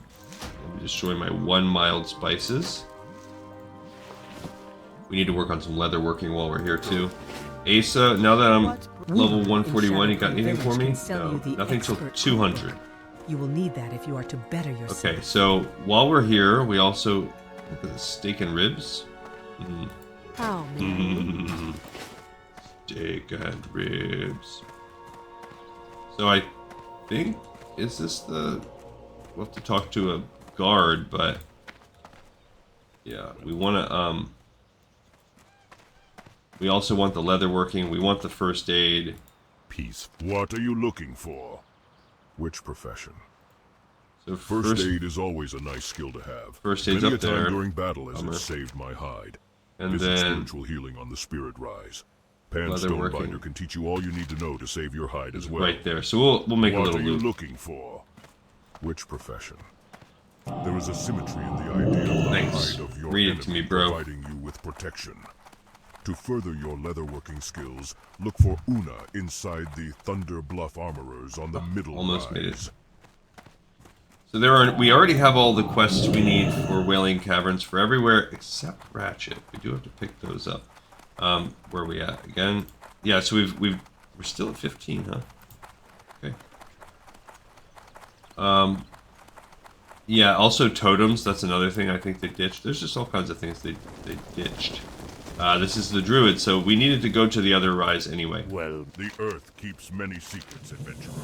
me destroy my one mild spices. We need to work on some leather working while we're here too. Asa, now that I'm level 141, you got anything for me? No, nothing till 200.
You will need that if you are to better yourself.
Okay, so while we're here, we also look at the steak and ribs.
Oh man.
Steak and ribs. So I think, is this the... We'll have to talk to a guard, but yeah, we want to we also want the leatherworking. We want the first aid.
Peace. What are you looking for? Which profession?
So
first aid is always a nice skill to have.
First aid's
Many
up
a time
there.
during battle has it saved my hide.
And
Visit
then
spiritual healing on the Spirit Rise. Pan
leatherworking.
Stonebinder can teach you all you need to know to save your hide as well.
Right there. So we'll make a little
What are you
loop.
looking for? Which profession? There is a symmetry in the idea of the
Thanks.
hide of your
Read it
enemy
to me, bro.
providing you with protection. To further your leatherworking skills, look for Una inside the Thunder Bluff Armorers on the middle
Almost
rise.
made it. So we already have all the quests we need for Wailing Caverns for everywhere except Ratchet. We do have to pick those up. Where are we at again? Yeah, so we're still at 15, huh? Okay. Yeah, also totems, that's another thing I think they ditched. There's just all kinds of things they ditched. This is the Druid, so we needed to go to the other rise anyway.
Well, the Earth keeps many secrets, adventurer.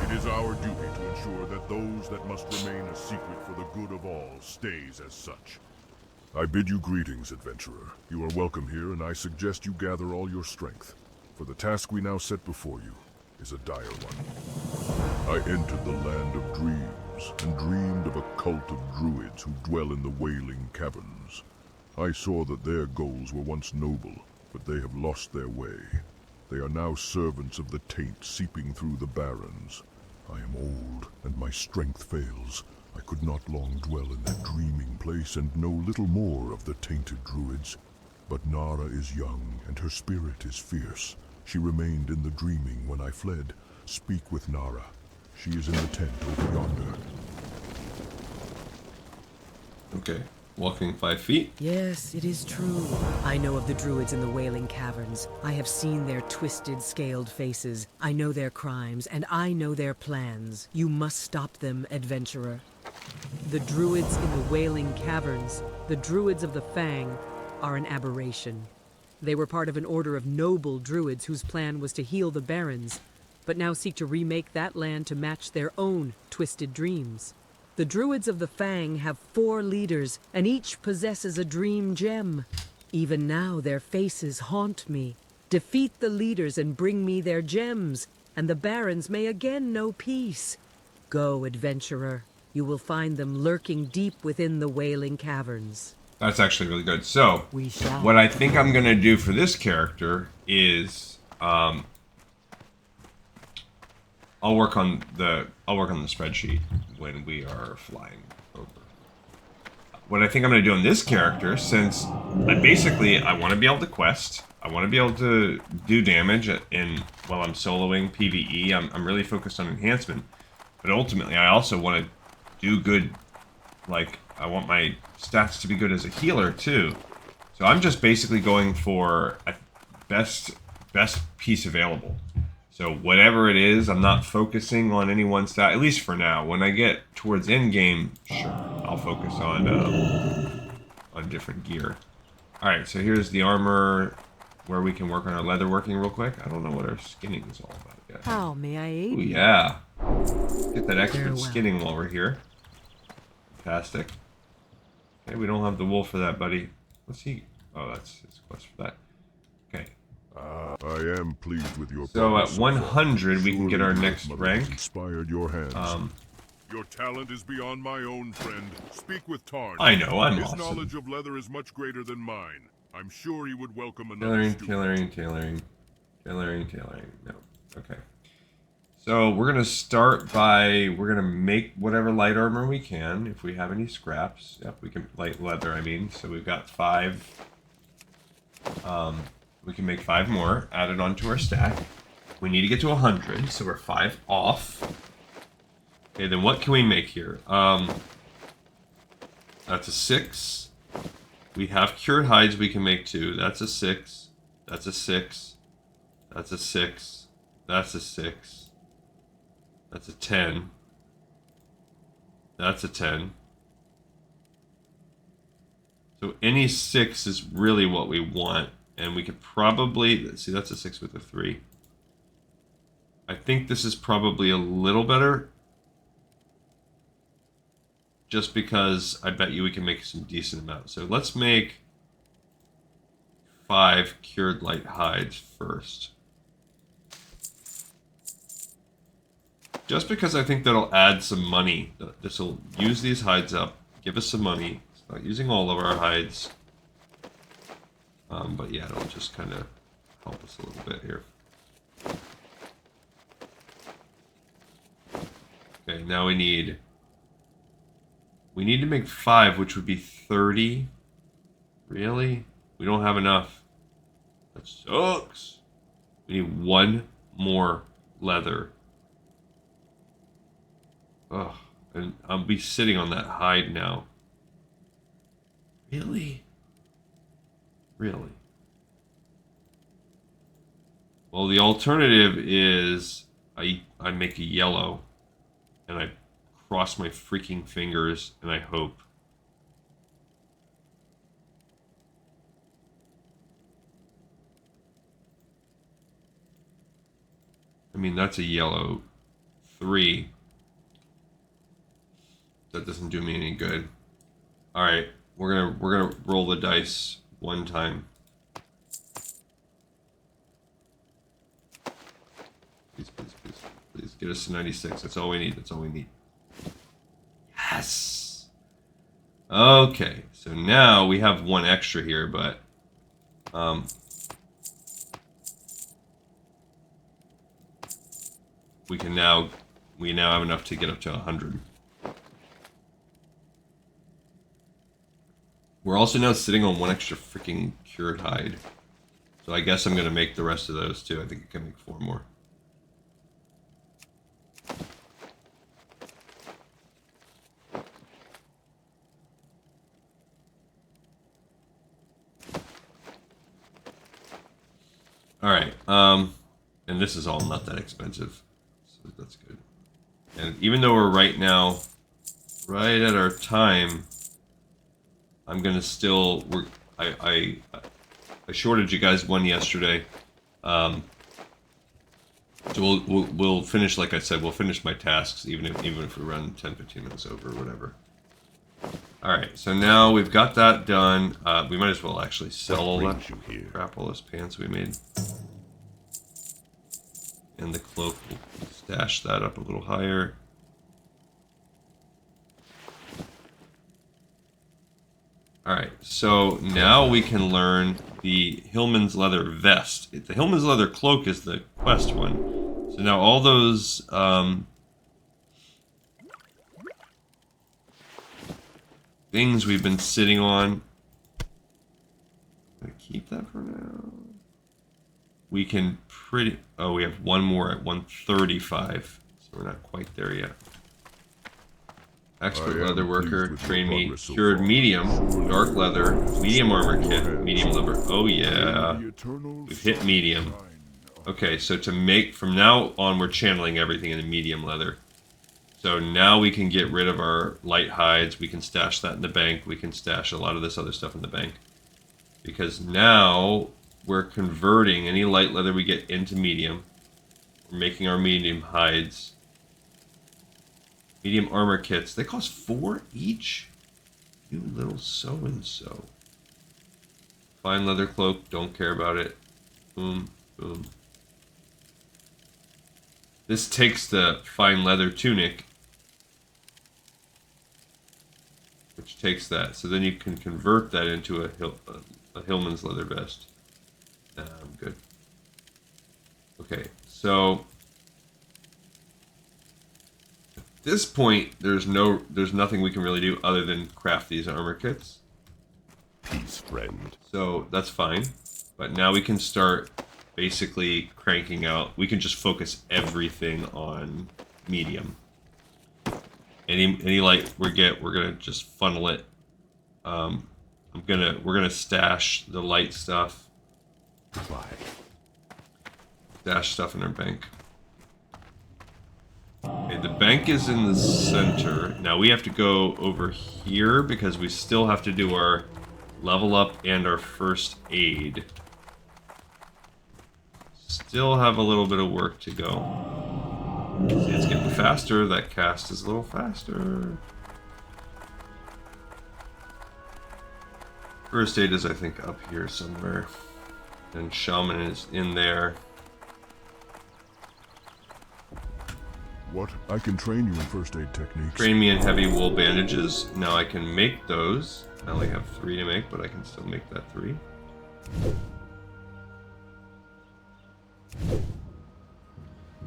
It is our duty to ensure that those that must remain a secret for the good of all stays as such. I bid you greetings, adventurer. You are welcome here, and I suggest you gather all your strength, for the task we now set before you is a dire one. I entered the land of dreams, and dreamed of a cult of druids who dwell in the Wailing Caverns. I saw that their goals were once noble, but they have lost their way. They are now servants of the taint seeping through the Barrens. I am old, and my strength fails. I could not long dwell in that dreaming place and know little more of the tainted druids. But Nara is young, and her spirit is fierce. She remained in the dreaming when I fled. Speak with Nara. She is in the tent over yonder.
Okay. Walking 5 feet.
Yes, it is true. I know of the druids in the Wailing Caverns. I have seen their twisted, scaled faces. I know their crimes, and I know their plans. You must stop them, adventurer. The druids in the Wailing Caverns, the druids of the Fang, are an aberration. They were part of an order of noble druids whose plan was to heal the Barrens, but now seek to remake that land to match their own twisted dreams. The druids of the Fang have 4 leaders, and each possesses a dream gem. Even now their faces haunt me. Defeat the leaders and bring me their gems, and the Barrens may again know peace. Go, adventurer. You will find them lurking deep within the Wailing Caverns.
That's actually really good. So,
We shall.
what I think I'm gonna do for this character is, I'll work on the spreadsheet when we are flying over. What I think I'm gonna do on this character, since I want to be able to quest, I want to be able to do damage while I'm soloing PvE. I'm really focused on enhancement, but ultimately I also want to do good. Like, I want my stats to be good as a healer too. So I'm just basically going for a best piece available. So whatever it is, I'm not focusing on any one stat, at least for now. When I get towards end game, sure, I'll focus on different gear. All right, so here's the armor where we can work on our leather working real quick. I don't know what our skinning is all about yet.
How may I aid
Ooh,
you?
yeah. Get that expert
Farewell.
skinning while we're here. Fantastic. Okay, we don't have the wool for that, buddy. What's he? Oh, that's his quest for that. Okay.
I am pleased with your
So
progress
at
so far.
100, we can get our
Surely
next
your mother has
rank.
Inspired your hands. Your talent is beyond my own, friend. Speak with Tarn.
I know, I'm
His
awesome.
knowledge of leather is much greater than mine. I'm sure he would welcome another student.
Tailoring. No. Okay. So we're gonna start by we're gonna make whatever light armor we can if we have any scraps. Yep, we can light leather. I mean, so we've got 5. We can make 5 more added onto our stack. We need to get to 100, so we're 5 off. Okay, then what can we make here? That's a 6. We have cured hides. We can make 2. That's a 6. That's a 6. That's a 6. That's a 6. That's a 10. That's a 10. So any 6 is really what we want. And we could probably... See, that's a 6 with a 3. I think this is probably a little better. Just because I bet you we can make some decent amount. So let's make 5 cured light hides first. Just because I think that'll add some money. This will use these hides up, give us some money. It's not using all of our hides. But yeah, it'll just kind of help us a little bit here. Okay, now we need to make 5, which would be 30. Really? We don't have enough. That sucks. We need 1 more leather. Ugh, and I'll be sitting on that hide now. Really? Really? Well, the alternative is I make a yellow, and I cross my freaking fingers, and I hope. I mean, that's a yellow 3. That doesn't do me any good. All right, we're gonna roll the dice one time. Please get us to 96. That's all we need. Yes. Okay, so now we have 1 extra here, but we now have enough to get up to 100. We're also now sitting on 1 extra freaking cured hide. So I guess I'm going to make the rest of those too. I think I can make 4 more. Alright, and this is all not that expensive. So that's good. And even though we're right at our time, I'm gonna still I shorted you guys 1 yesterday, so we'll finish, like I said, we'll finish my tasks even if we run 10-15 minutes over or whatever. Alright, so now we've got that done. We might as well actually sell all that crap, all those pants we made. And the cloak, we'll stash that up a little higher. Alright, so now we can learn the Hillman's Leather Vest. The Hillman's Leather Cloak is the quest one. So now all those things we've been sitting on. I'm gonna keep that for now. We can oh, we have one more at 135, so we're not quite there yet. Expert leather worker, train me, cured medium, dark leather, medium armor kit, medium leather. Oh yeah, we've hit medium. Okay, so to make, from now on we're channeling everything into medium leather. So now we can get rid of our light hides, we can stash that in the bank, we can stash a lot of this other stuff in the bank. Because now we're converting any light leather we get into medium. We're making our medium hides. Medium armor kits. They cost 4 each? You little so-and-so. Fine leather cloak. Don't care about it. Boom. Boom. This takes the fine leather tunic. Which takes that. So then you can convert that into a Hillman's leather vest. I'm good. Okay, so at this point, there's nothing we can really do other than craft these armor kits.
Peace, friend.
So that's fine, but now we can start basically cranking out. We can just focus everything on medium. Any light we get, we're gonna just funnel it. We're gonna stash the light stuff. Dash stuff in our bank. Okay, the bank is in the center. Now we have to go over here because we still have to do our level up and our first aid. Still have a little bit of work to go. See, it's getting faster. That cast is a little faster. First aid is, I think, up here somewhere. And Shaman is in there.
What? I can train you in first aid techniques.
Train me in heavy wool bandages. Now I can make those. I only have 3 to make, but I can still make that 3.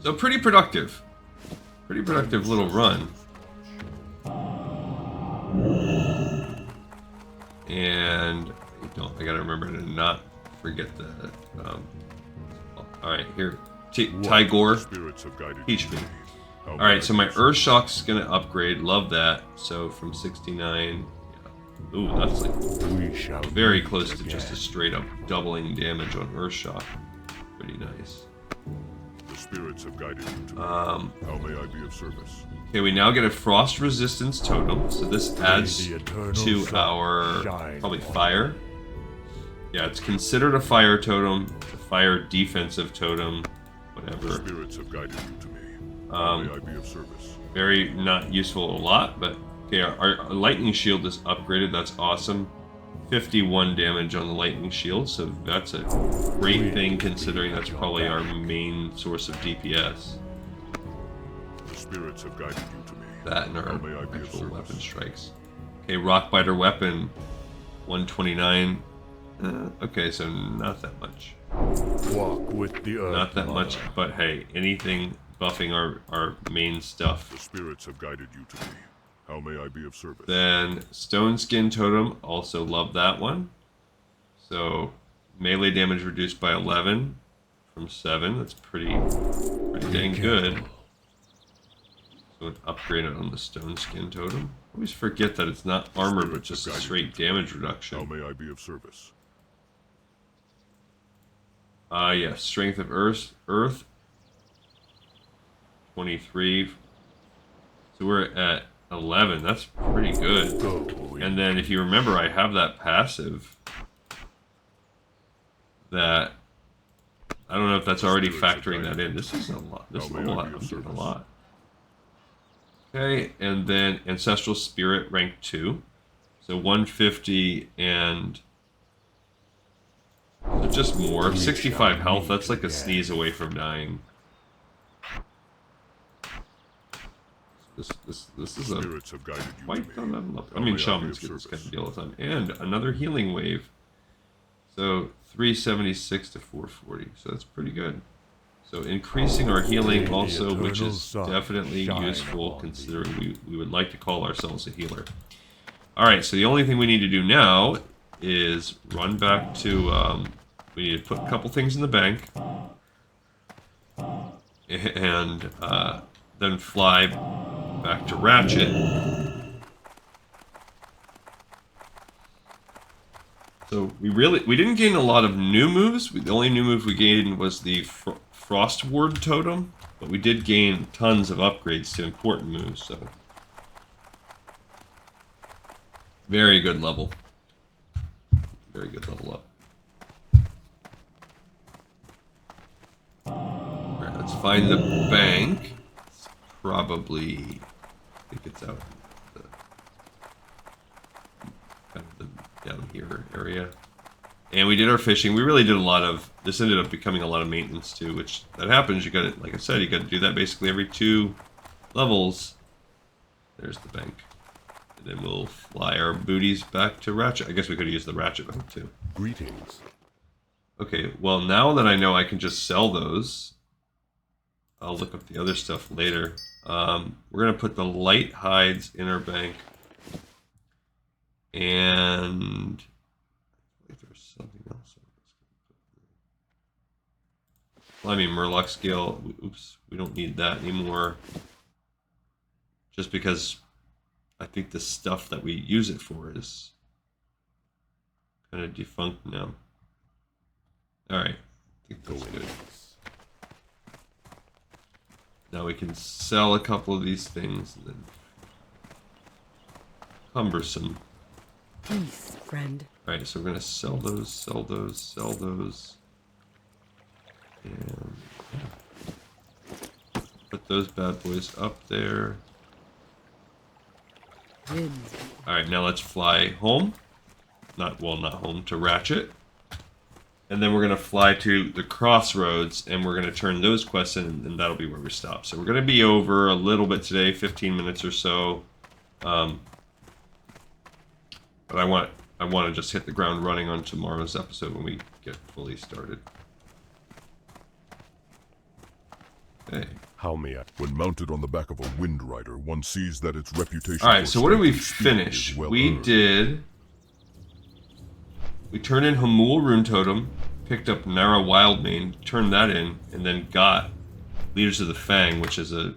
So pretty productive. Pretty productive little run. And I gotta remember to not forget that. Alright, here. Tigor, teach me. Alright, so my Earth Shock's gonna upgrade. Love that. So from 69. Yeah. Ooh, that's like very close to just a straight up doubling damage on Earth Shock. Pretty nice.
The spirits have guided you to me. How may I be of service?
Okay, we now get a frost resistance totem. So this adds to our probably fire. Yeah, it's considered a fire totem, a fire defensive totem, whatever.
The spirits have guided you to me. How may I be of service?
Very not useful a lot, but okay, our lightning shield is upgraded. That's awesome. 51 damage on the lightning shield, so that's a great thing considering that's probably our main source of DPS.
The spirits have guided you to me.
That and our actual weapon strikes. Okay, Rockbiter weapon, 129. Okay, so not that much.
Walk with the earth.
Not that much, but hey, anything buffing our main stuff.
The spirits have guided you to me. How may I be of service?
Then Stone Skin Totem, also love that one. So melee damage reduced by 11 from 7. That's pretty dang good. So an upgrade on the Stone Skin Totem. I always forget that it's not armor, but just a straight damage reduction.
How may I be of service?
Yes, Strength of Earth, 23. So we're at 11. That's pretty good. And then if you remember, I have that passive that I don't know if that's already factoring that in. This is a lot. This is a lot. I'm getting a lot. Okay, and then Ancestral Spirit rank 2. So 150 and just more. 65 health, that's like a sneeze away from dying. This is a
Spirits have guided you
quite
to
the
me.
level up. I
How
mean,
may I be
shamans
of
get this
service?
kind of deal all the time. And another healing wave. So 376 to 440. So that's pretty good. So increasing our healing also, which is definitely useful considering we would like to call ourselves a healer. Alright, so the only thing we need to do now is run back to, we need to put a couple things in the bank. And then fly back to Ratchet. So we didn't gain a lot of new moves. The only new move we gained was the Frost Ward Totem, but we did gain tons of upgrades to important moves. So very good level. Very good level up. Alright, let's find the bank. It's probably, I think it's out in the, kind of the down here area. And we did our fishing. We really did a lot of, this ended up becoming a lot of maintenance too, which that happens. You got to, like I said, you got to do that basically every 2 levels. There's the bank. And then we'll fly our booties back to Ratchet. I guess we could have used the Ratchet bank too.
Greetings.
Okay, well now that I know I can just sell those, I'll look up the other stuff later. We're going to put the light hides in our bank. And I think there's something else. Well, I mean, Murloc scale. Oops, we don't need that anymore. Just because I think the stuff that we use it for is kind of defunct now. Alright, I think that's good. Now we can sell a couple of these things. And then cumbersome.
Peace, friend.
Alright, so we're going to sell those, sell those, sell those. And put those bad boys up there. Alright, now let's fly home. Not home, to Ratchet. And then we're going to fly to the crossroads, and we're going to turn those quests in, and that'll be where we stop. So we're going to be over a little bit today, 15 minutes or so. But I want to just hit the ground running on tomorrow's episode when we get fully started. Okay.
How may I? When mounted on the back of a Wind Rider, one sees that its reputation.
Alright, so what did we
strength and speed
finish?
is well
We
earned.
We turned in Hamuul Runetotem, picked up Nara Wildmane, turned that in, and then got Leaders of the Fang, which is a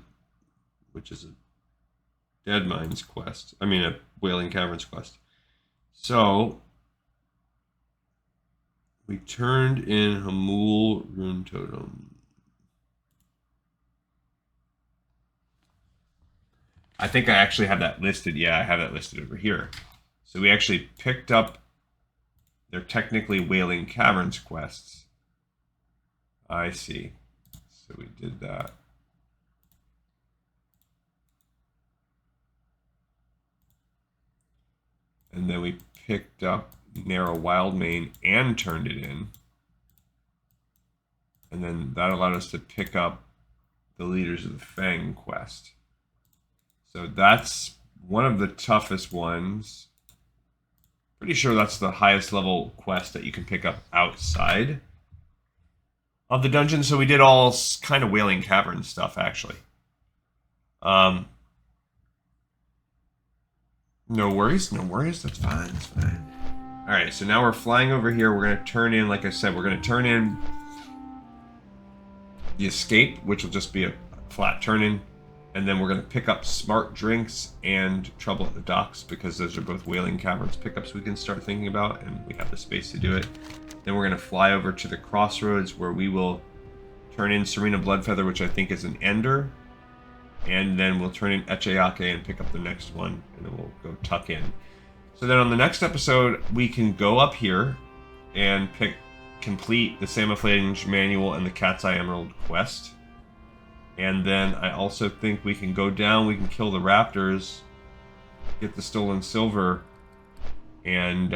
Dead Mines quest. I mean, a Wailing Caverns quest. So we turned in Hamuul Runetotem. I think I actually have that listed. Yeah, I have that listed over here. So we actually picked up, they're technically Wailing Caverns quests. I see. So we did that. And then we picked up Nara Wildmane and turned it in. And then that allowed us to pick up the Leaders of the Fang quest. So that's one of the toughest ones. Pretty sure that's the highest level quest that you can pick up outside of the dungeon. So we did all kind of Wailing Cavern stuff, actually. No worries, that's fine, that's fine. Alright, so now we're flying over here. We're going to turn in, like I said, we're going to turn in the Escape, which will just be a flat turn-in. And then we're going to pick up Smart Drinks and Trouble at the Docks, because those are both Wailing Caverns pickups we can start thinking about, and we have the space to do it. Then we're going to fly over to the Crossroads, where we will turn in Serena Bloodfeather, which I think is an Ender. And then we'll turn in Echeake and pick up the next one, and then we'll go tuck in. So then on the next episode, we can go up here and complete the Samoflange Manual and the Cat's Eye Emerald quest. And then I also think we can go down, we can kill the raptors, get the stolen silver, And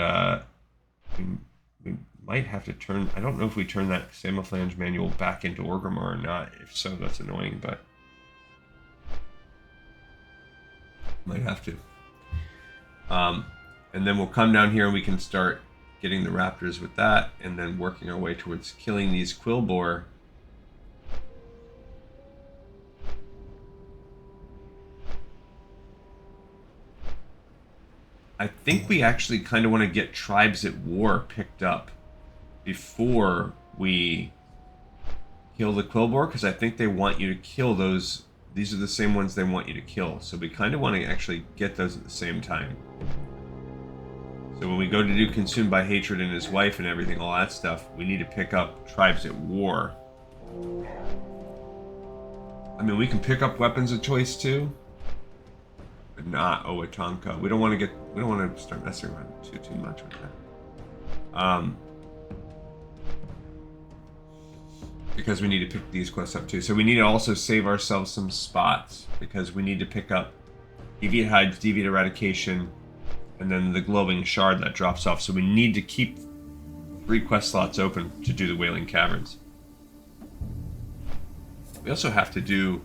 we might have to turn... I don't know if we turn that Samoflange manual back into Orgrimmar or not. If so, that's annoying, but... might have to. And then we'll come down here and we can start getting the raptors with that, and then working our way towards killing these Quillboar. I think we actually kind of want to get Tribes at War picked up before we kill the Quillboar, because I think they want you to kill those. These are the same ones they want you to kill, so we kind of want to actually get those at the same time. So when we go to do Consumed by Hatred and his wife and everything, all that stuff, we need to pick up Tribes at War. I mean, we can pick up weapons of choice too, but not Owatonka. We don't want to start messing around too much with that. Because we need to pick these quests up too. So we need to also save ourselves some spots, because we need to pick up Deviate Hides, Deviate Eradication, and then the Glowing Shard that drops off. So we need to keep 3 quest slots open to do the Wailing Caverns. We also have to do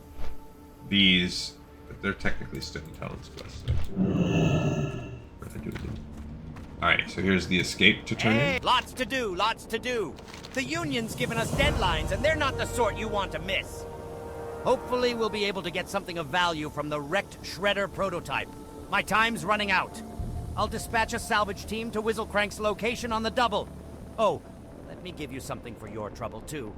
these, but they're technically Stone Talons quests. So what did I do with them? Alright, so here's the escape to turn in.
Lots to do, lots to do. The Union's given us deadlines, and they're not the sort you want to miss. Hopefully we'll be able to get something of value from the wrecked Shredder prototype. My time's running out. I'll dispatch a salvage team to Whizzlecrank's location on the double. Oh, let me give you something for your trouble, too.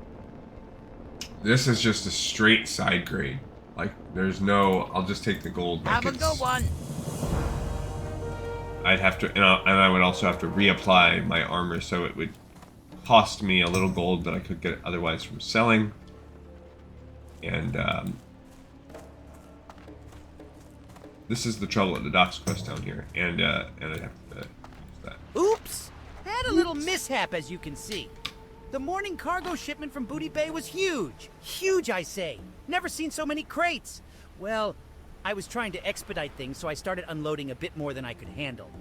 This is just a straight side grade. Like, there's no... I'll just take the gold. Like,
have a good one.
I'd have to... And I would also have to reapply my armor, so it would cost me a little gold that I could get otherwise from selling. And, this is the trouble at the docks quest down here, and I'd have to use that.
Oops! Had a little mishap, as you can see. The morning cargo shipment from Booty Bay was huge. Huge, I say. Never seen so many crates. Well, I was trying to expedite things, so I started unloading a bit more than I could handle.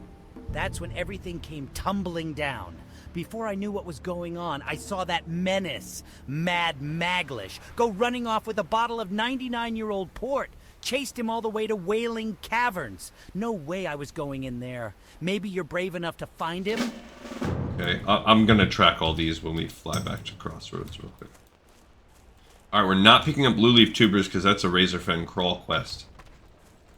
That's when everything came tumbling down. Before I knew what was going on, I saw that menace, Mad Maglish, go running off with a bottle of 99-year-old port. Chased him all the way to Wailing Caverns. No way I was going in there. Maybe you're brave enough to find him?
Okay, I'm going to track all these when we fly back to Crossroads real quick. Alright, we're not picking up Blue Leaf Tubers because that's a Razorfen crawl quest.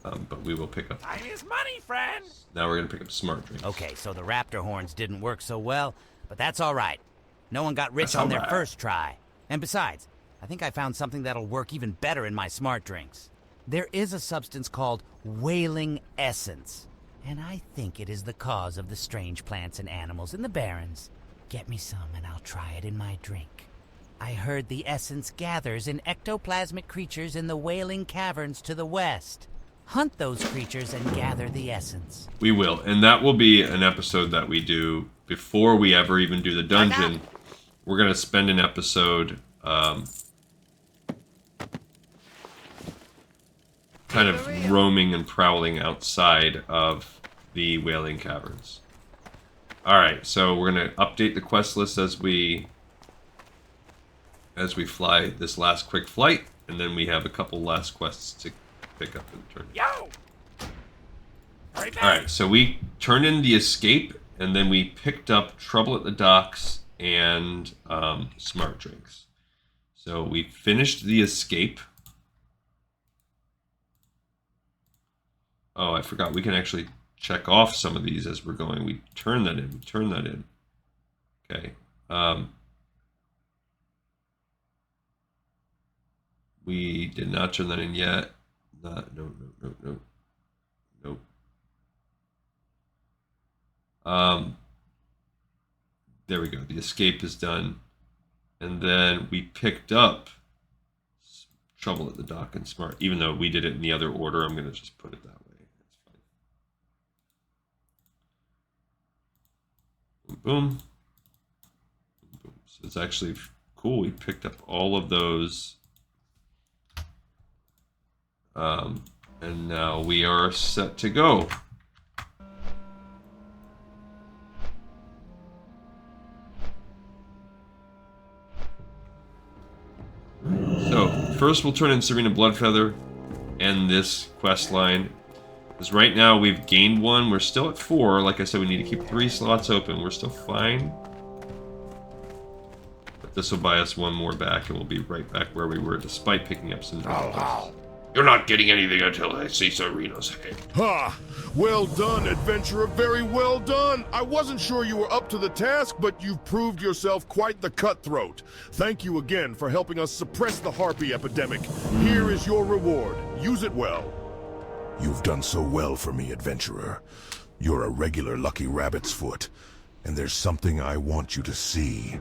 But we will pick up...
Time is money, friend!
Now we're going to pick up Smart Drinks.
Okay, so the raptor horns didn't work so well, but that's alright. No one got rich on their first try. And besides, I think I found something that'll work even better in my Smart Drinks. There is a substance called Wailing Essence, and I think it is the cause of the strange plants and animals in the Barrens. Get me some and I'll try it in my drink. I heard the essence gathers in ectoplasmic creatures in the Wailing Caverns to the west. Hunt those creatures and gather the essence.
We will, and that will be an episode that we do before we ever even do the dungeon. We're going to spend an episode... kind of roaming and prowling outside of the Wailing Caverns. Alright, so we're going to update the quest list as we fly this last quick flight, and then we have a couple last quests to pick up and turn.
Yo!
Alright, so we turned in the escape, and then we picked up Trouble at the Docks and Smart Drinks. So we finished the escape. Oh, I forgot. We can actually check off some of these as we're going. We turn that in. We turn that in. Okay. We did not turn that in yet. No. There we go. The escape is done. And then we picked up Trouble at the Dock and Smart. Even though we did it in the other order, I'm going to just put it that way. Boom. Boom. So it's actually cool. We picked up all of those. And now we are set to go. first we'll turn in Serena Bloodfeather and this quest line. Because right now we've gained one. We're still at 4. Like I said, we need to keep 3 slots open. We're still fine. But this will buy us 1 more back, and we'll be right back where we were, despite picking up some...
You're not getting anything until I see Serena's head.
Ha! Well done, adventurer. Very well done. I wasn't sure you were up to the task, but you've proved yourself quite the cutthroat. Thank you again for helping us suppress the harpy epidemic. Here is your reward. Use it well. You've done so well for me, adventurer. You're a regular lucky rabbit's foot, and there's something I want you to see.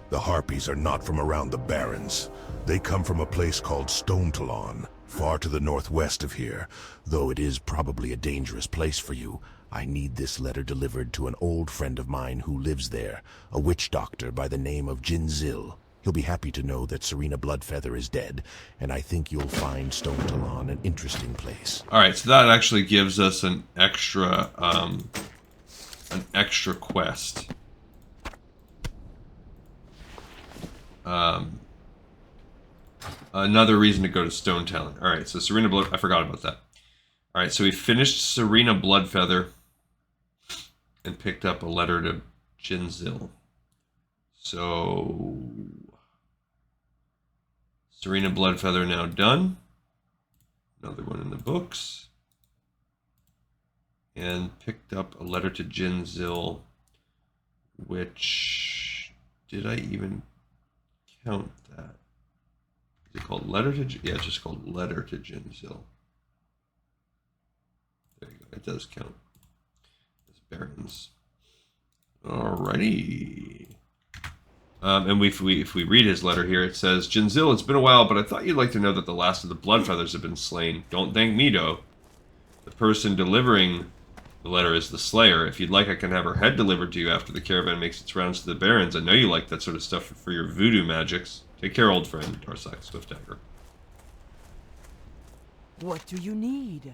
The harpies are not from around the Barrens. They come from a place called Stone Talon, far to the northwest of here. Though it is probably a dangerous place for you, I need this letter delivered to an old friend of mine who lives there, a witch doctor by the name of Jinzil. He'll be happy to know that Serena Bloodfeather is dead, and I think you'll find Stone Talon an interesting place.
Alright, so that actually gives us an extra quest. Another reason to go to Stone Talon. Alright, so Serena Blood... I forgot about that. Alright, so we finished Serena Bloodfeather and picked up a letter to Jinzil. So... Serena Bloodfeather now done. Another one in the books. And picked up a letter to Jinzil, which... Did I even count that? Is it called Letter to... Yeah, it's just called Letter to Jinzil. There you go. It does count. It's Barrens. Alrighty. And if we read his letter here, it says, Jinzil, it's been a while, but I thought you'd like to know that the last of the Bloodfeathers have been slain. Don't thank me, though. The person delivering the letter is the Slayer. If you'd like, I can have her head delivered to you after the caravan makes its rounds to the Barrens. I know you like that sort of stuff for your voodoo magics. Take care, old friend, Darsak Swiftdagger.
What do you need?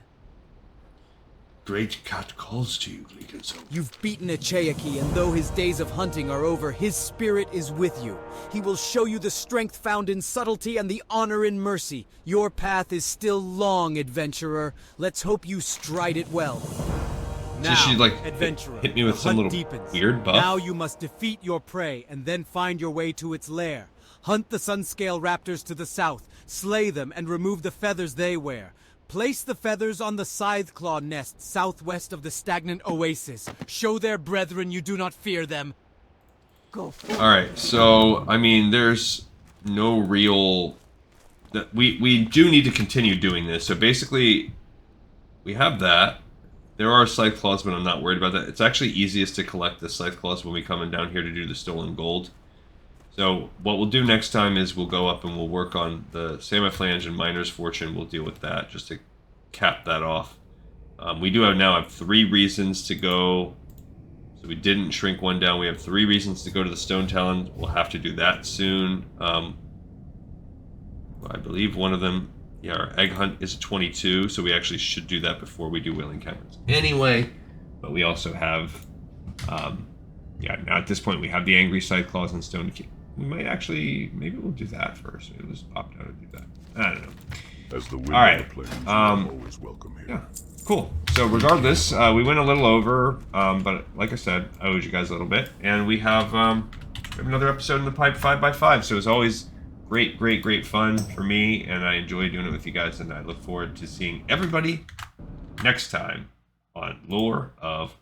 Great Cat calls to you, Greasygob.
You've beaten Echayaki, and though his days of hunting are over, his spirit is with you. He will show you the strength found in subtlety and the honor in mercy. Your path is still long, adventurer. Let's hope you stride it well. Now,
she like
adventurer,
hit me with
the
some
hunt
little
deepens.
weird buff.
Now you must defeat your prey and then find your way to its lair. Hunt the Sunscale raptors to the south, slay them, and remove the feathers they wear. Place the feathers on the Scytheclaw nest southwest of the stagnant oasis. Show their brethren you do not fear them.
Go for it.
Alright, so, I mean, there's no real... We do need to continue doing this. So basically, we have that. There are Scytheclaws, but I'm not worried about that. It's actually easiest to collect the Scytheclaws when we come down here to do the stolen gold. So what we'll do next time is we'll go up and we'll work on the Samaflange and Miner's Fortune. We'll deal with that just to cap that off. We do now have 3 reasons to go. So we didn't shrink one down. We have 3 reasons to go to the Stone Talon. We'll have to do that soon. I believe one of them, yeah, our egg hunt is 22, so we actually should do that before we do Whaling Caverns anyway. But we also have, yeah, now at this point we have the Angry Scytheclaws and Stone. We might actually, maybe we'll do that first. Maybe we'll just opt out and do that. I don't know.
As the wind
All right.
of the plains, I'm always welcome here.
Yeah, cool. So regardless, we went a little over, but like I said, I owed you guys a little bit. And we have another episode in the pipe 5x5. So it's always great, great, great fun for me, and I enjoy doing it with you guys, and I look forward to seeing everybody next time on Lore of